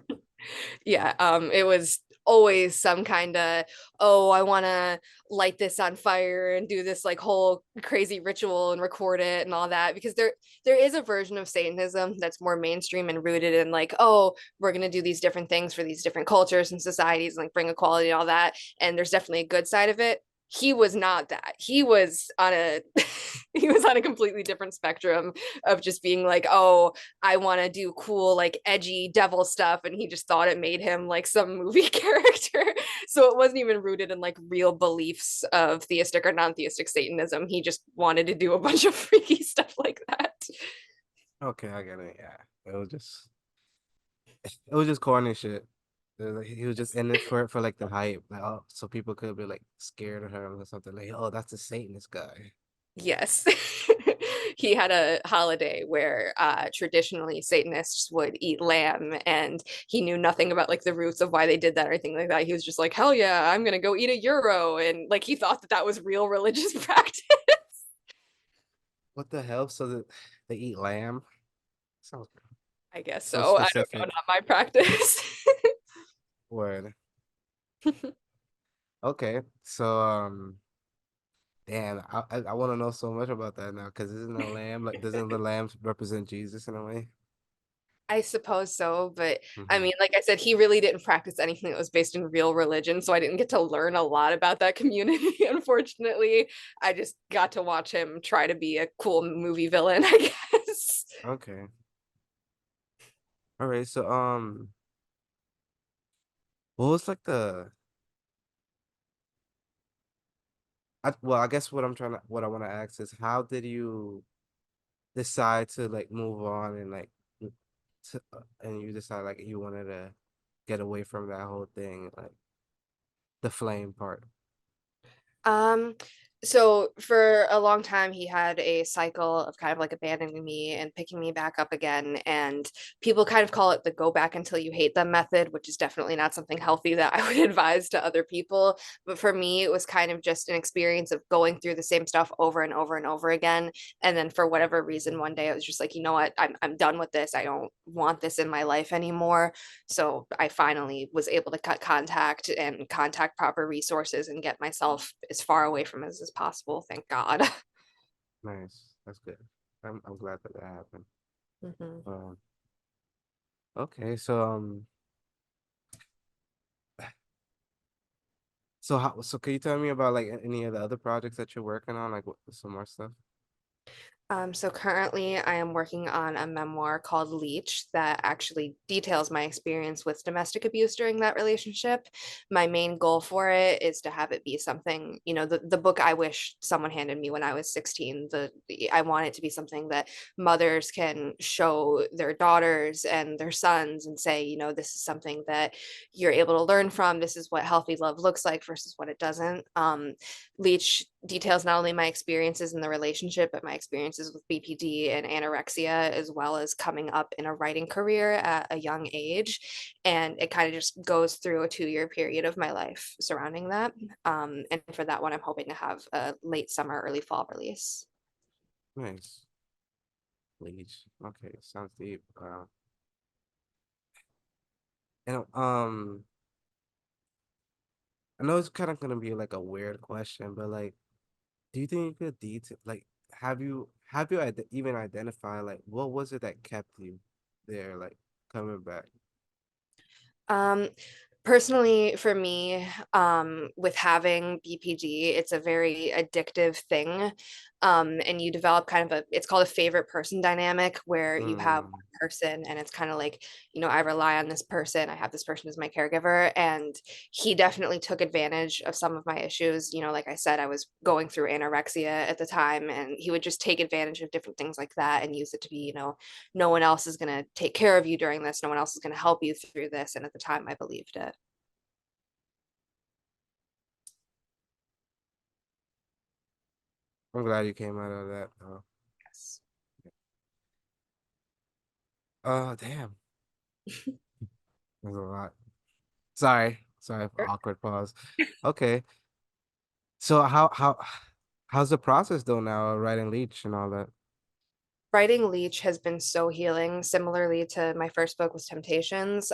Yeah, it was always some kind of, oh, I want to light this on fire and do this like whole crazy ritual and record it and all that, because there is a version of Satanism that's more mainstream and rooted in like, oh, we're going to do these different things for these different cultures and societies and like bring equality and all that, and there's definitely a good side of it. He was not that. He was on a he was on a completely different spectrum of just being like, oh, I want to do cool, like edgy devil stuff. And he just thought it made him like some movie character. So it wasn't even rooted in like real beliefs of theistic or non theistic Satanism. He just wanted to do a bunch of freaky stuff like that. Okay, I get it. Yeah, it was just corny shit. Like, he was just in it for like the hype, like, oh, so people could be like scared of him or something. Like, oh, that's a Satanist guy. Yes. He had a holiday where traditionally Satanists would eat lamb, and he knew nothing about like the roots of why they did that or anything like that. He was just like, hell yeah, I'm gonna go eat a euro, and like he thought that that was real religious practice. What the hell? So that they eat lamb? Sounds I guess so so. I don't know, specific. not my practice. Word. Okay, so Damn, I want to know so much about that now because isn't a lamb like doesn't the lamb represent Jesus in a way? I suppose so, but I Hmm. mean, like I said, he really didn't practice anything that was based in real religion, so I didn't get to learn a lot about that community, unfortunately. I just got to watch him try to be a cool movie villain, I guess. Okay. All right. So what was like well, I guess what I want to ask is how did you decide to like move on and like and you decide like you wanted to get away from that whole thing, like the flame part. Um, so for a long time, he had a cycle of kind of like abandoning me and picking me back up again. And people kind of call it the go back until you hate them method, which is definitely not something healthy that I would advise to other people. But for me, it was kind of just an experience of going through the same stuff over and over and over again. And then for whatever reason, one day I was just like, you know what, I'm done with this. I don't want this in my life anymore. So I finally was able to cut contact and contact proper resources and get myself as far away from it as possible. Thank God. Nice. That's good. I'm glad that that happened. Mhm. Um, okay, so so can you tell me about like any of the other projects that you're working on, like some more stuff? So currently, I am working on a memoir called Leech that actually details my experience with domestic abuse during that relationship. My main goal for it is to have it be something, the book I wish someone handed me when I was 16. I want it to be something that mothers can show their daughters and their sons and say, this is something that you're able to learn from. This is what healthy love looks like versus what it doesn't. Leech details not only my experiences in the relationship, but my experiences with BPD and anorexia, as well as coming up in a writing career at a young age. And it kind of just goes through a 2 year period of my life surrounding that. And for that one, I'm hoping to have a late summer, early fall release. Nice. Leech. Okay, sounds deep. And I know it's kind of gonna be like a weird question, but like, do you think you could detail like even identify like what was it that kept you there, like coming back? Um, Personally, for me, with having BPD, it's a very addictive thing. And you develop kind of it's called a favorite person dynamic where you have Mm, one person and it's kind of like, I rely on this person. I have this person as my caregiver. And he definitely took advantage of some of my issues. Like I said, I was going through anorexia at the time, and he would just take advantage of different things like that and use it to be, no one else is going to take care of you during this. No one else is going to help you through this. And at the time, I believed it. I'm glad you came out of that. Yes. Damn, there's a lot. Sorry for Sure. awkward pause. Okay, so how's the process though now, writing Leech and all that? Writing Leech has been so healing, similarly to my first book was Temptations.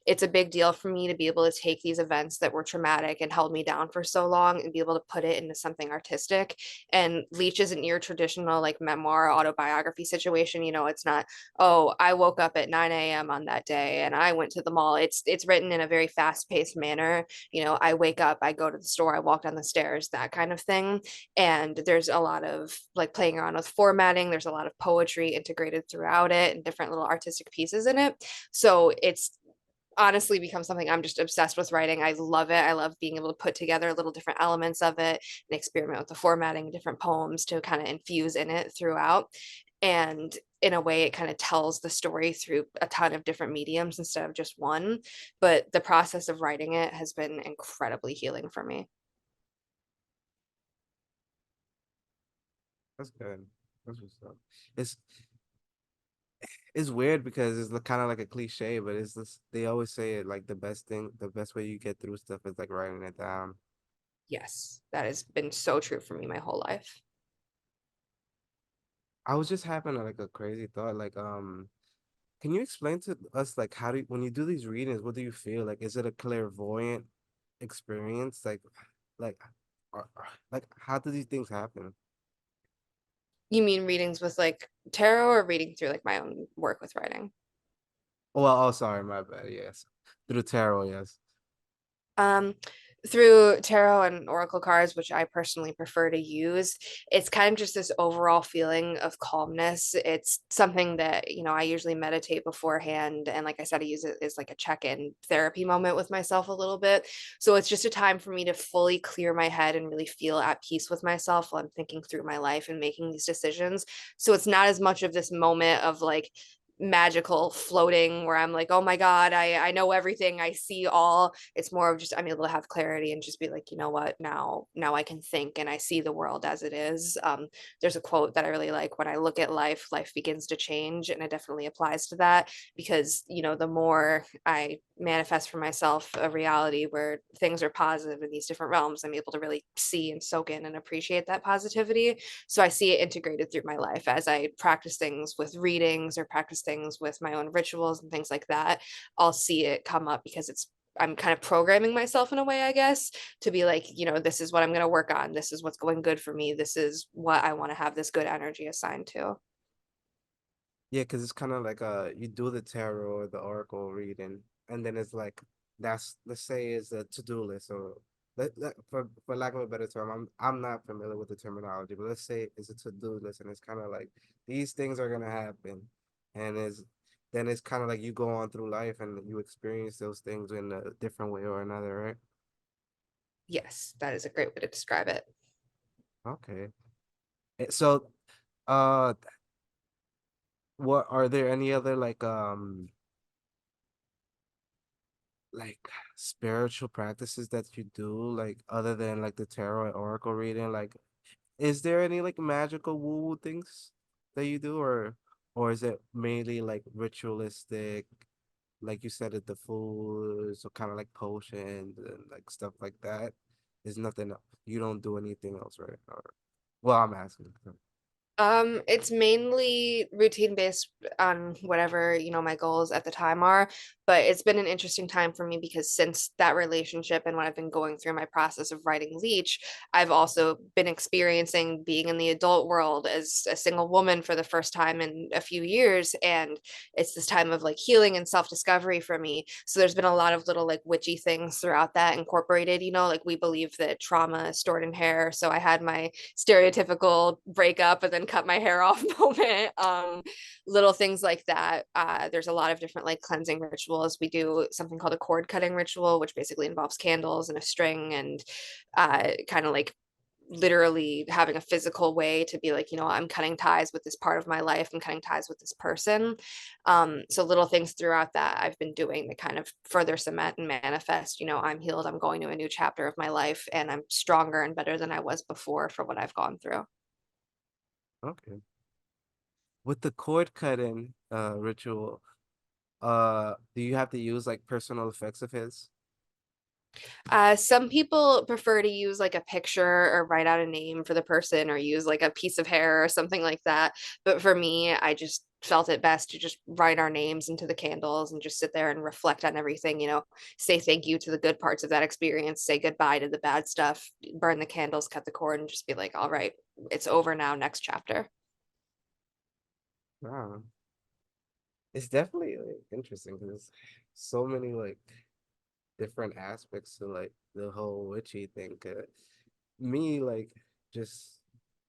It's a big deal for me to be able to take these events that were traumatic and held me down for so long and be able to put it into something artistic. And Leech isn't your traditional like memoir autobiography situation. It's not, oh, I woke up at 9 a.m. on that day and I went to the mall. It's written in a very fast-paced manner. I wake up, I go to the store, I walk down the stairs, that kind of thing. And there's a lot of like playing around with formatting. There's a lot of poetry integrated throughout it and different little artistic pieces in it. So it's honestly become something I'm just obsessed with writing. I love it. I love being able to put together little different elements of it and experiment with the formatting, different poems to kind of infuse in it throughout. And in a way, it kind of tells the story through a ton of different mediums instead of just one. But the process of writing it has been incredibly healing for me. That's good. That's what's up. It's it's weird because it's kind of like a cliche, but it's this, they always say it like the best way you get through stuff is like writing it down. Yes, that has been so true for me my whole life. I was just having like a crazy thought, like can you explain to us like how do when you do these readings, what do you feel? Like is it a clairvoyant experience? Like Like, how do these things happen? You mean readings with like tarot or reading through like my own work with writing? Well, oh, sorry, my bad. Yes, through tarot. Yes. Um, through tarot and oracle cards, which I personally prefer to use, it's kind of just this overall feeling of calmness. It's something that, I usually meditate beforehand. And like I said, I use it as like a check-in therapy moment with myself a little bit. So it's just a time for me to fully clear my head and really feel at peace with myself while I'm thinking through my life and making these decisions. So it's not as much of this moment of like, magical floating where I'm like, oh my God, I know everything, I see all. It's more of just I'm able to have clarity and just be like, you know what, now I can think and I see the world as it is. There's a quote that I really like: when I look at life, life begins to change, and it definitely applies to that because the more I manifest for myself a reality where things are positive in these different realms, I'm able to really see and soak in and appreciate that positivity. So I see it integrated through my life as I practice things with readings or practice things with my own rituals and things like that. I'll see it come up because I'm kind of programming myself in a way, I guess, to be like, this is what I'm going to work on. This is what's going good for me. This is what I want to have this good energy assigned to. Yeah, because it's kind of like you do the tarot or the oracle reading, and then it's like that's let's say it's a to-do list, or for lack of a better term, I'm not familiar with the terminology, but let's say it's a to-do list, and it's kind of like these things are gonna happen, and it's kind of like you go on through life and you experience those things in a different way or another, right? Yes, that is a great way to describe it. Okay. So, uh, what are there any other like spiritual practices that you do like other than like the tarot and oracle reading, like is there any like magical woo woo things that you do, or is it mainly like ritualistic, like you said, at the foods or kind of like potions and like stuff like that? There's nothing you don't do anything else, right? Or well, I'm asking. It's mainly routine based on whatever, my goals at the time are. But it's been an interesting time for me because since that relationship and when I've been going through my process of writing Leech, I've also been experiencing being in the adult world as a single woman for the first time in a few years. And it's this time of like healing and self-discovery for me. So there's been a lot of little like witchy things throughout that incorporated, like we believe that trauma is stored in hair. So I had my stereotypical breakup and then cut my hair off moment. Little things like that. There's a lot of different like cleansing rituals. We do something called a cord cutting ritual, which basically involves candles and a string and kind of like literally having a physical way to be like, I'm cutting ties with this part of my life. I'm cutting ties with this person. So little things throughout that I've been doing that kind of further cement and manifest, I'm healed. I'm going to a new chapter of my life and I'm stronger and better than I was before for what I've gone through. Okay. With the cord cutting ritual, do you have to use like personal effects of his? Some people prefer to use like a picture or write out a name for the person or use like a piece of hair or something like that. But for me, I just felt it best to just write our names into the candles and just sit there and reflect on everything, say thank you to the good parts of that experience, say goodbye to the bad stuff, burn the candles, cut the cord, and just be like, all right, it's over now, next chapter. Wow. It's definitely like interesting because so many like different aspects to like the whole witchy thing. Me like just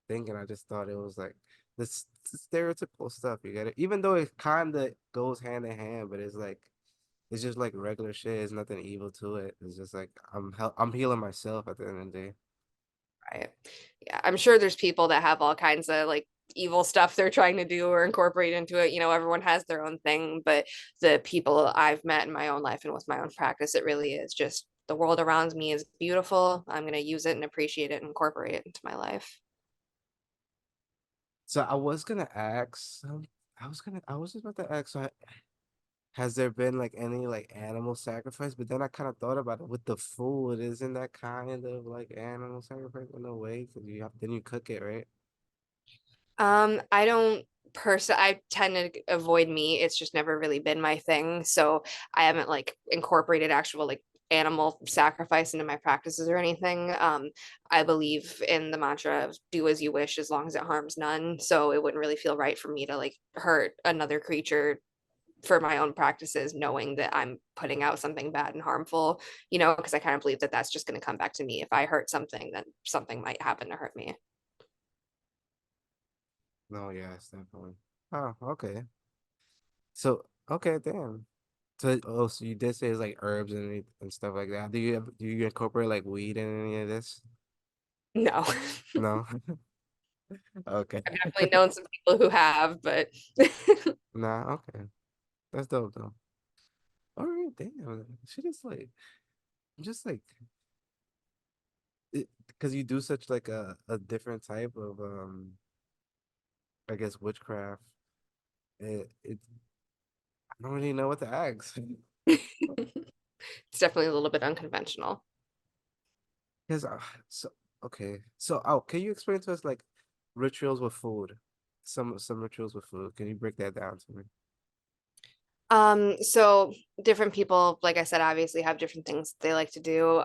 thinking, I just thought it was like this stereotypical stuff. You get it, even though it kind of goes hand in hand, but it's just like regular shit. There's nothing evil to it. It's just like I'm healing myself at the end of the day. Right. Yeah, I'm sure there's people that have all kinds of like evil stuff they're trying to do or incorporate into it. Everyone has their own thing, but the people I've met in my own life and with my own practice, it really is just the world around me is beautiful. I'm going to use it and appreciate it and incorporate it into my life. So I was gonna ask, I was just about to ask. So has there been like any like animal sacrifice? But then I kind of thought about it with the food. Isn't that kind of like animal sacrifice in a way? Because then you cook it, right? I don't I tend to avoid meat. It's just never really been my thing. So I haven't like incorporated actual like animal sacrifice into my practices or anything. I believe in the mantra of do as you wish as long as it harms none. So it wouldn't really feel right for me to like hurt another creature for my own practices, knowing that I'm putting out something bad and harmful, because I kind of believe that that's just going to come back to me. If I hurt something, then something might happen to hurt me. No, yes, definitely. Oh, okay. So, okay, damn. So, oh, so you did say it's like herbs and stuff like that. Do you incorporate like weed in any of this? No, No. Okay. I've definitely known some people who have, but Nah, okay. That's dope though. All right, damn. She just like because you do such like a different type of I guess witchcraft. It I don't really know what to ask. it's definitely a little bit unconventional. Because so okay. So oh, can you explain to us like rituals with food? Some rituals with food. Can you break that down to me? So different people, like I said, obviously have different things they like to do.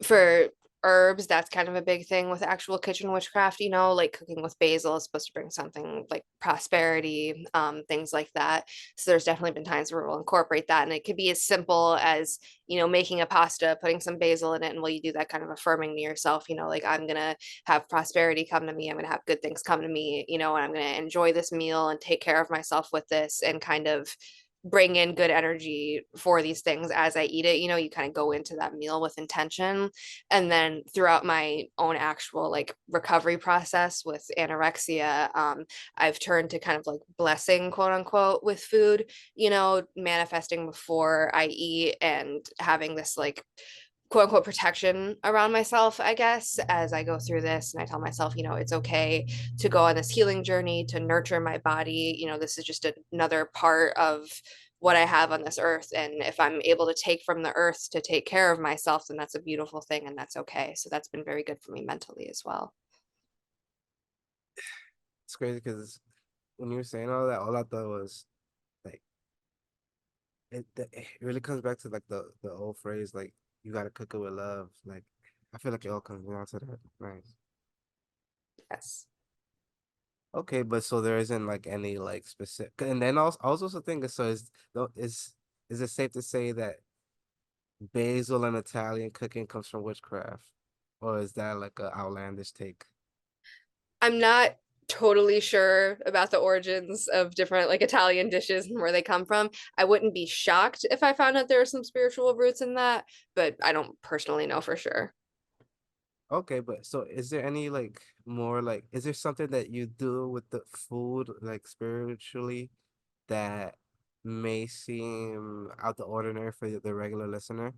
For herbs, that's kind of a big thing with actual kitchen witchcraft, like cooking with basil is supposed to bring something like prosperity, things like that. So there's definitely been times where we'll incorporate that. And it could be as simple as, making a pasta, putting some basil in it. And while you do that, kind of affirming to yourself, like I'm going to have prosperity come to me. I'm going to have good things come to me, and I'm going to enjoy this meal and take care of myself with this and kind of bring in good energy for these things as I eat it. You kind of go into that meal with intention. And then throughout my own actual like recovery process with anorexia, I've turned to kind of like blessing, quote unquote, with food, manifesting before I eat and having this like quote unquote protection around myself, I guess, as I go through this. And I tell myself, it's okay to go on this healing journey, to nurture my body. This is just another part of what I have on this earth. And if I'm able to take from the earth to take care of myself, then that's a beautiful thing and that's okay. So that's been very good for me mentally as well. It's crazy because when you were saying all I thought was like it really comes back to like the old phrase like you gotta cook it with love. Like I feel like it all comes down to that. Nice. Yes. Okay, but so there isn't like any like specific, and then also I was also thinking so is it safe to say that basil and Italian cooking comes from witchcraft, or is that like a outlandish take? I'm not totally sure about the origins of different like Italian dishes and where they come from. I wouldn't be shocked if I found out there are some spiritual roots in that, but I don't personally know for sure. Okay, but so is there any like more like is there something that you do with the food like spiritually that may seem out the ordinary for the regular listener?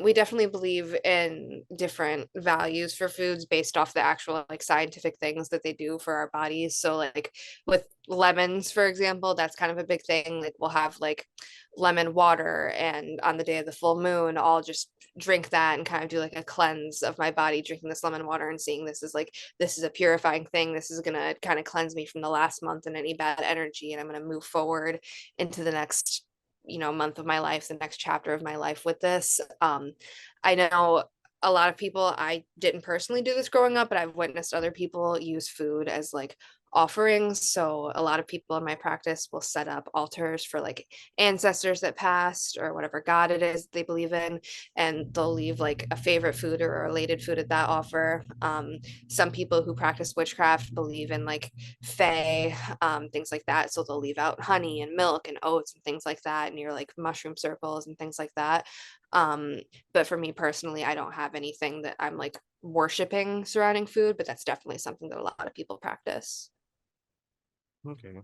We definitely believe in different values for foods based off the actual like scientific things that they do for our bodies. So like with lemons, for example, that's kind of a big thing. Like we'll have like lemon water and on the day of the full moon, I'll just drink that and kind of do like a cleanse of my body, drinking this lemon water and seeing this is like this is a purifying thing. This is gonna kind of cleanse me from the last month and any bad energy, and I'm gonna move forward into the next month of my life, the next chapter of my life with this. I know a lot of people, I didn't personally do this growing up, but I've witnessed other people use food as like offerings. So a lot of people in my practice will set up altars for like ancestors that passed or whatever god it is they believe in, and they'll leave like a favorite food or a related food at that offer. Some people who practice witchcraft believe in like fae, things like that. So they'll leave out honey and milk and oats and things like that near like mushroom circles and things like that. Um, but for me personally, I don't have anything that I'm like worshiping surrounding food, but that's definitely something that a lot of people practice. Okay.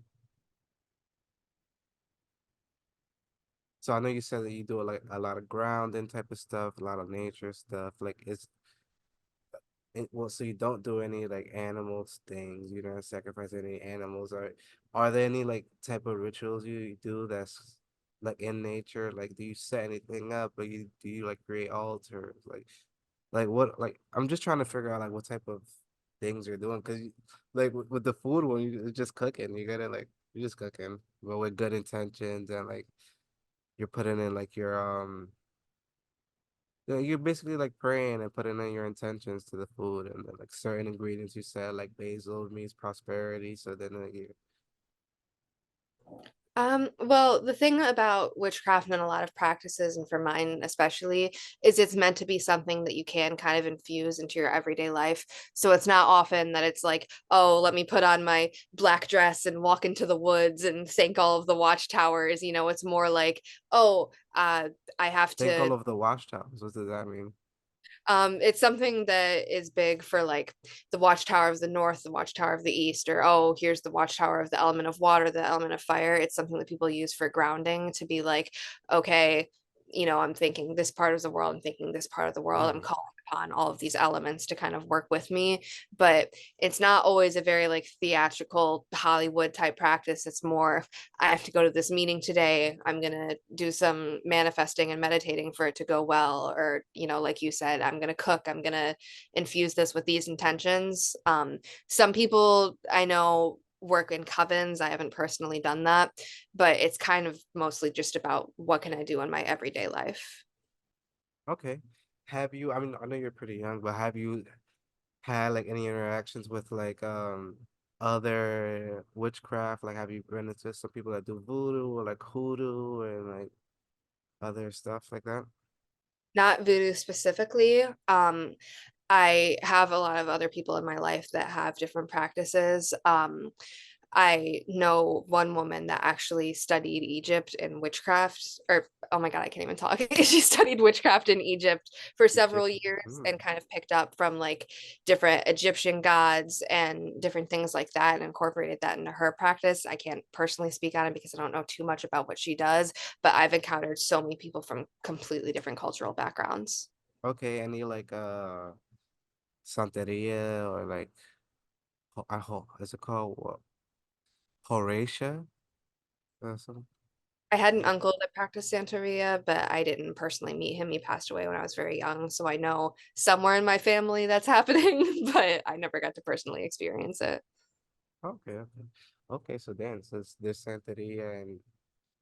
So I know you said that you do like a lot of grounding type of stuff, a lot of nature stuff. Like well, so you don't do any like animals things. You don't sacrifice any animals. Are there any like type of rituals you do that's like in nature? Like, do you set anything up? Or do you like create altars? Like what? Like I'm just trying to figure out like what type of things you're doing because like with the food one, you're just cooking. You gotta like you're just cooking, but with good intentions and like you're putting in like your yeah, you're basically like praying and putting in your intentions to the food, and then like certain ingredients you said like basil means prosperity, so then you Well, the thing about witchcraft and a lot of practices, and for mine especially, is it's meant to be something that you can kind of infuse into your everyday life. So it's not often that it's like, oh, let me put on my black dress and walk into the woods and thank all of the watchtowers. It's more like, oh, I have think all to of the watchtowers. What does that mean? it's something that is big for like the watchtower of the north, the watchtower of the east, or oh, here's the watchtower of the element of water, the element of fire. It's something that people use for grounding to be like, okay, I'm thinking this part of the world, I'm thinking this part of the world, I'm Mm, calling upon all of these elements to kind of work with me. But it's not always a very like theatrical Hollywood type practice. It's more, I have to go to this meeting today. I'm going to do some manifesting and meditating for it to go well. Or, like you said, I'm going to cook. I'm going to infuse this with these intentions. Some people I know work in covens. I haven't personally done that, but it's kind of mostly just about what can I do in my everyday life. okay. Have you, I mean, I know you're pretty young, but have you had like any interactions with like other witchcraft? Like have you run into some people that do voodoo or like hoodoo and like other stuff like that? Not voodoo specifically. I have a lot of other people in my life that have different practices. I know one woman that actually studied Egypt and witchcraft, or oh my God, I can't even talk. She studied witchcraft in Egypt for several Egypt. years Mm. and kind of picked up from like different Egyptian gods and different things like that and incorporated that into her practice. I can't personally speak on it because I don't know too much about what she does, but I've encountered so many people from completely different cultural backgrounds. Okay, any like Santeria or like is it called what? Horatia or something? I had an uncle that practiced Santeria, but I didn't personally meet him. He passed away when I was very young, so I know somewhere in my family that's happening, but I never got to personally experience it. Okay, okay. Okay, so then, so there's Santeria and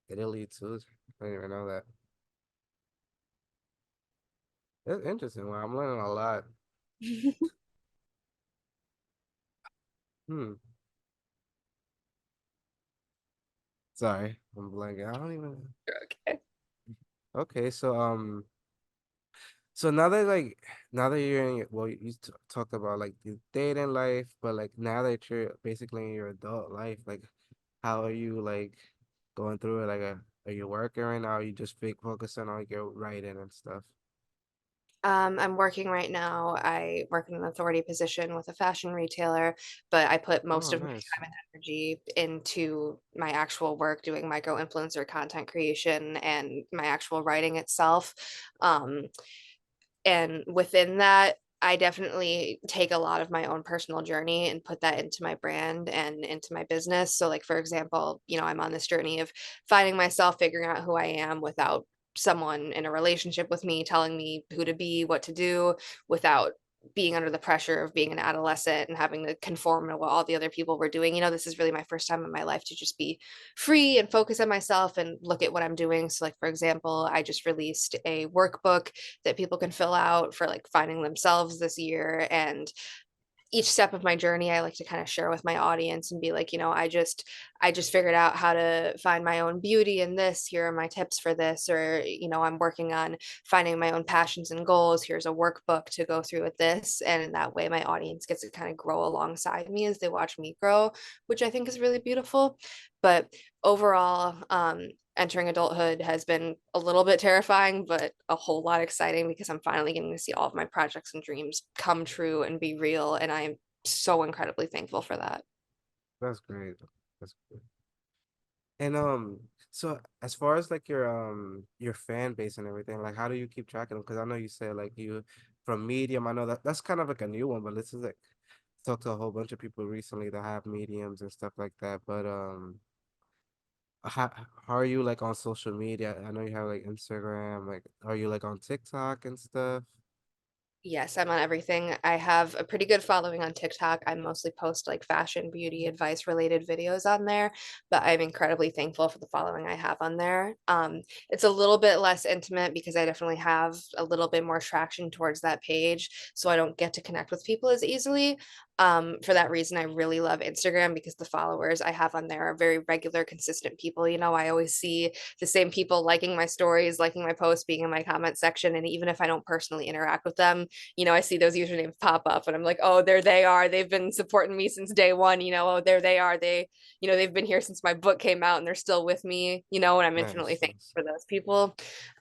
Italy too. I didn't even know that. That's interesting. Well, I'm learning a lot. Hmm. Sorry, I'm blanking. I don't even. Okay. Okay, so now that like now that you're in your, well, you talked about like the dating life, but like now that you're basically in your adult life, like how are you like going through it? Like, are you working right now? Or are you just big focusing on your writing and stuff? I'm working right now. I work in an authority position with a fashion retailer, but I put most Oh, of my nice. time and energy into my actual work, doing micro influencer content creation and my actual writing itself. Um, And within that, I definitely take a lot of my own personal journey and put that into my brand and into my business. So, like, for example, I'm on this journey of finding myself, figuring out who I am without someone in a relationship with me telling me who to be, what to do, without being under the pressure of being an adolescent and having to conform to what all the other people were doing. This is really my first time in my life to just be free and focus on myself and look at what I'm doing. So, like, for example, I just released a workbook that people can fill out for like finding themselves this year. And each step of my journey I like to kind of share with my audience and be like, I just figured out how to find my own beauty in this. Here are my tips for this. Or I'm working on finding my own passions and goals. Here's a workbook to go through with this. And in that way my audience gets to kind of grow alongside me as they watch me grow, which I think is really beautiful. But overall, entering adulthood has been a little bit terrifying, but a whole lot exciting because I'm finally getting to see all of my projects and dreams come true and be real. And I am so incredibly thankful for that. That's great. That's great. And so as far as like your fan base and everything, like how do you keep track of them? Because I know you said like you from Medium. I know that that's kind of like a new one, but this is like talked to a whole bunch of people recently that have mediums and stuff like that. But how are you like on social media? I know you have like Instagram. Like, are you like on TikTok and stuff? Yes, I'm on everything. I have a pretty good following on TikTok. I mostly post like fashion, beauty, advice related videos on there, but I'm incredibly thankful for the following I have on there. It's a little bit less intimate because I definitely have a little bit more traction towards that page, so I don't get to connect with people as easily. For that reason, I really love Instagram because the followers I have on there are very regular, consistent people. You know, I always see the same people liking my stories, liking my posts, being in my comment section, and even if I don't personally interact with them, I see those usernames pop up and I'm like, oh, there they are. They've been supporting me since day one. Oh, there they are. They've been here since my book came out and they're still with me, and I'm infinitely Nice, thankful nice. for those people.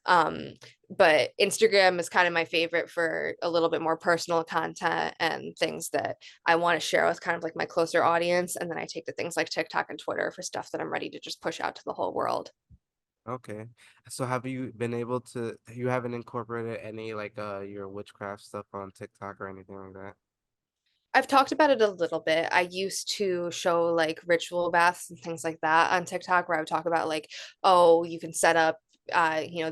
Um, but Instagram is kind of my favorite for a little bit more personal content and things that I want to share with kind of like my closer audience. And then I take to things like TikTok and Twitter for stuff that I'm ready to just push out to the whole world. Okay. So have you been able to, you haven't incorporated any like your witchcraft stuff on TikTok or anything like that? I've talked about it a little bit. I used to show like ritual baths and things like that on TikTok where I would talk about like, oh, you can set up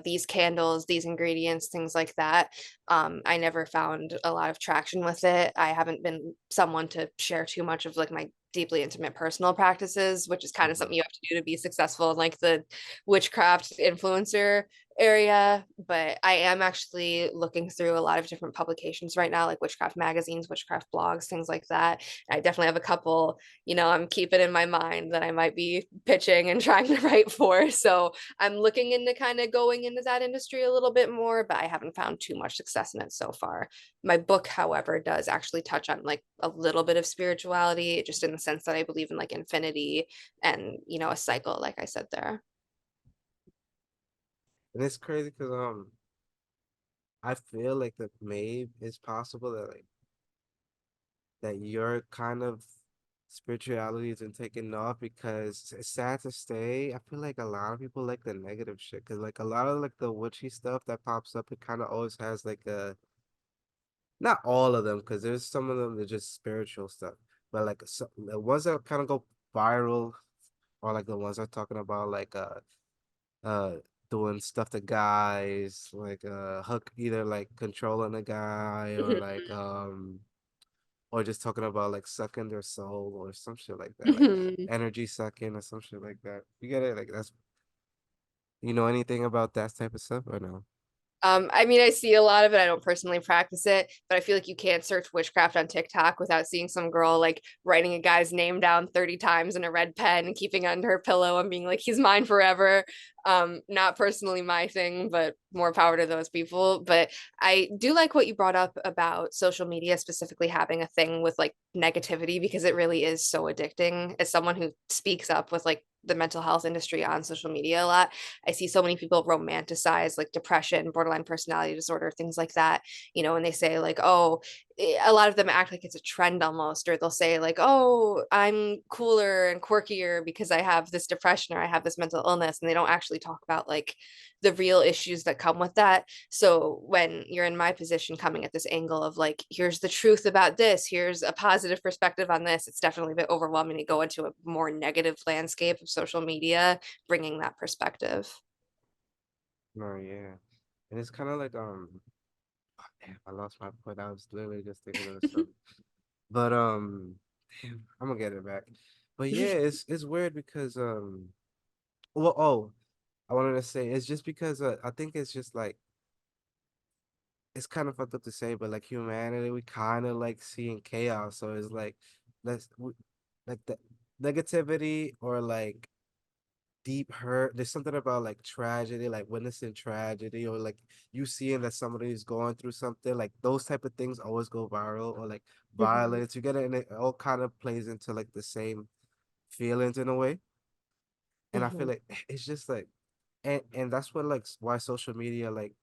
these candles, these ingredients, things like that. I never found a lot of traction with it. I haven't been someone to share too much of like my deeply intimate personal practices, which is kind of Mm-hmm. something you have to do to be successful in like the witchcraft influencer area, but I am actually looking through a lot of different publications right now, like witchcraft magazines, witchcraft blogs, things like that. I definitely have a couple, I'm keeping in my mind that I might be pitching and trying to write for. So I'm looking into kind of going into that industry a little bit more, but I haven't found too much success in it so far. My book, however, does actually touch on like a little bit of spirituality, just in the sense that I believe in like infinity and, a cycle, like I said there. And it's crazy because I feel like that maybe it's possible that like that your kind of spirituality isn't taking off because it's sad to say. I feel like a lot of people like the negative shit because like a lot of like the witchy stuff that pops up, it kind of always has like a, not all of them because there's some of them that just spiritual stuff, but like the ones that kind of go viral are like the ones I'm talking about, like uh doing stuff to guys, like hook either like controlling a guy or just talking about like sucking their soul or some shit like that, like energy sucking or some shit like that. You get it? Like that's, you know anything about that type of stuff or no? I mean, I see a lot of it. I don't personally practice it, but I feel like you can't search witchcraft on TikTok without seeing some girl like writing a guy's name down 30 times in a red pen and keeping it under her pillow and being like, he's mine forever. Not personally my thing, but more power to those people. But I do like what you brought up about social media specifically having a thing with like negativity because it really is so addicting. As someone who speaks up with like the mental health industry on social media a lot, I see so many people romanticize like depression, borderline personality disorder, things like that, and they say like, oh, a lot of them act like it's a trend almost, or they'll say like, oh, I'm cooler and quirkier because I have this depression or I have this mental illness, and they don't actually talk about like the real issues that come with that. So when you're in my position coming at this angle of like, here's the truth about this, here's a positive perspective on this, it's definitely a bit overwhelming to go into a more negative landscape of social media bringing that perspective. No, yeah. And it's kind of like damn, I lost my point. I was literally just thinking of something. But damn, I'm gonna get it back. But yeah, it's weird because well, oh, I wanted to say it's just because I think it's just like it's kind of fucked up to say, but like humanity, we kind of like seeing chaos. So it's like like the negativity or like deep hurt. There's something about like tragedy, like witnessing tragedy, or like you seeing that somebody is going through something. Like those type of things always go viral, or like Mhm, violence. You get it, and it all kind of plays into like the same feelings in a way. And I feel mhm, like it's just like, and that's what like why social media like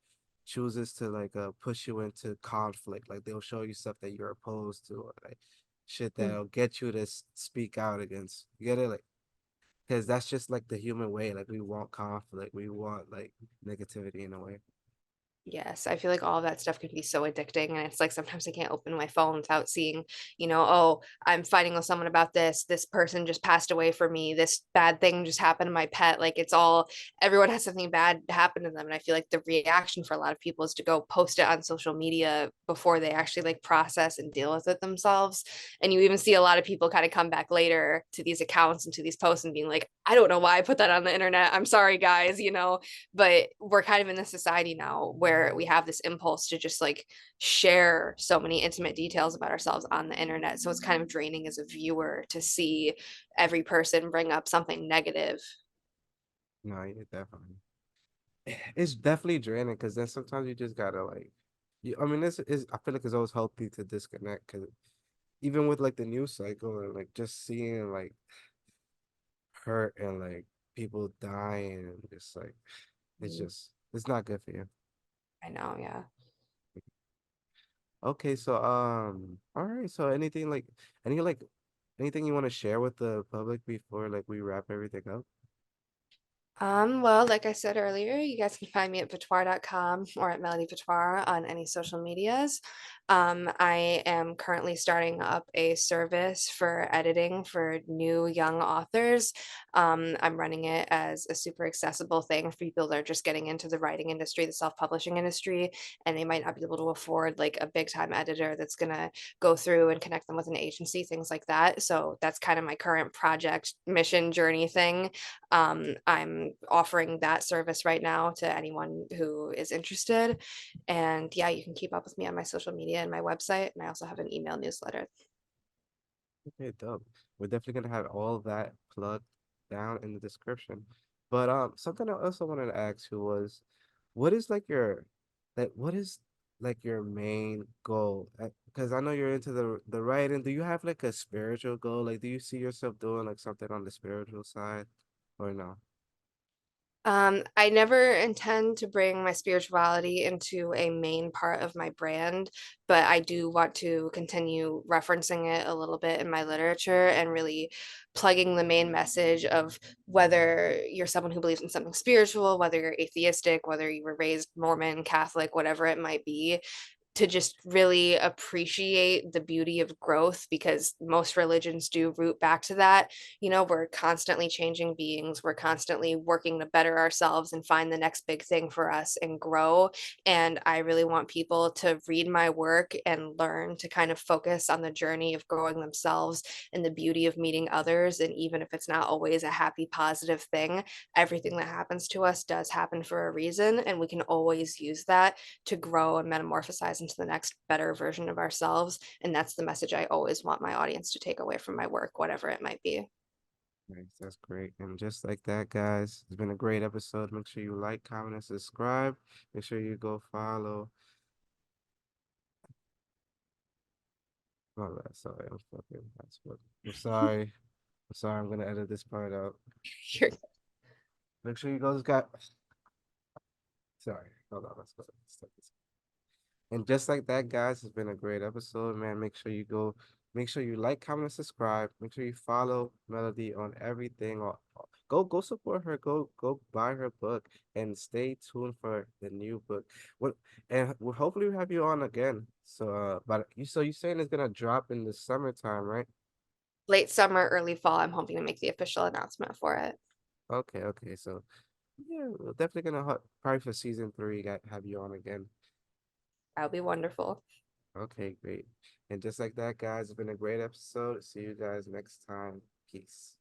chooses to like push you into conflict. Like they'll show you stuff that you're opposed to, or like shit mhm. that'll get you to speak out against. You get it, like because that's just like the human way. Like we want conflict, we want like negativity in a way. Yes, I feel like all of that stuff can be so addicting, and it's like sometimes I can't open my phone without seeing, oh, I'm fighting with someone about this. This person just passed away for me. This bad thing just happened to my pet. Like it's all everyone has something bad happen to them, and I feel like the reaction for a lot of people is to go post it on social media before they actually like process and deal with it themselves. And you even see a lot of people kind of come back later to these accounts and to these posts and being like, I don't know why I put that on the internet. I'm sorry, guys. But we're kind of in this society now where we have this impulse to just like share so many intimate details about ourselves on the internet. So it's kind of draining as a viewer to see every person bring up something negative. No, yeah, definitely. It's definitely draining because then sometimes you just gotta like, I mean, this is I feel like it's always healthy to disconnect because even with like the news cycle and like just seeing like hurt and like people dying and just like Mm, it's not good for you. I know, yeah. Okay, so all right, so any like anything you want to share with the public before like we wrap everything up? Well, like I said earlier, you guys can find me at Votoire.com or at Melody Votoire on any social medias. I am currently starting up a service for editing for new young authors. I'm running it as a super accessible thing for people that are just getting into the writing industry, the self-publishing industry, and they might not be able to afford like a big time editor that's gonna go through and connect them with an agency, things like that. So that's kind of my current project mission journey thing. I'm offering that service right now to anyone who is interested. And yeah, you can keep up with me on my social media and my website. And I also have an email newsletter. Okay, dope. We're definitely gonna have all that plugged down in the description. But something I also wanted to ask you was, what is what is like your main goal? Because I know you're into the writing. Do you have like a spiritual goal? Like, do you see yourself doing like something on the spiritual side, or no? I never intend to bring my spirituality into a main part of my brand, but I do want to continue referencing it a little bit in my literature and really plugging the main message of whether you're someone who believes in something spiritual, whether you're atheistic, whether you were raised Mormon, Catholic, whatever it might be, to just really appreciate the beauty of growth because most religions do root back to that. We're constantly changing beings, we're constantly working to better ourselves and find the next big thing for us and grow. And I really want people to read my work and learn to kind of focus on the journey of growing themselves and the beauty of meeting others. And even if it's not always a happy, positive thing, everything that happens to us does happen for a reason. And we can always use that to grow and metamorphosize into the next better version of ourselves. And that's the message I always want my audience to take away from my work, whatever it might be. Nice, that's great. And just like that, guys, it's been a great episode. Make sure you like, comment, and subscribe. Make sure you go follow. Oh, that's sorry. I'm fucking. That's what. I'm sorry. I'm sorry. I'm gonna edit this part out. You're Make sure you guys got. Sorry. Hold on. Let's go. And just like that, guys, it's been a great episode, man. Make sure you like, comment, and subscribe. Make sure you follow Melody on everything. Or go support her. Go buy her book and stay tuned for the new book. What and we'll hopefully we have you on again. So but you saying it's gonna drop in the summertime, right? late summer, early fall. I'm hoping to make the official announcement for it. Okay. So yeah, we're definitely gonna probably for season 3 have you on again. That would be wonderful. Okay, great. And just like that, guys, it's been a great episode. See you guys next time. Peace.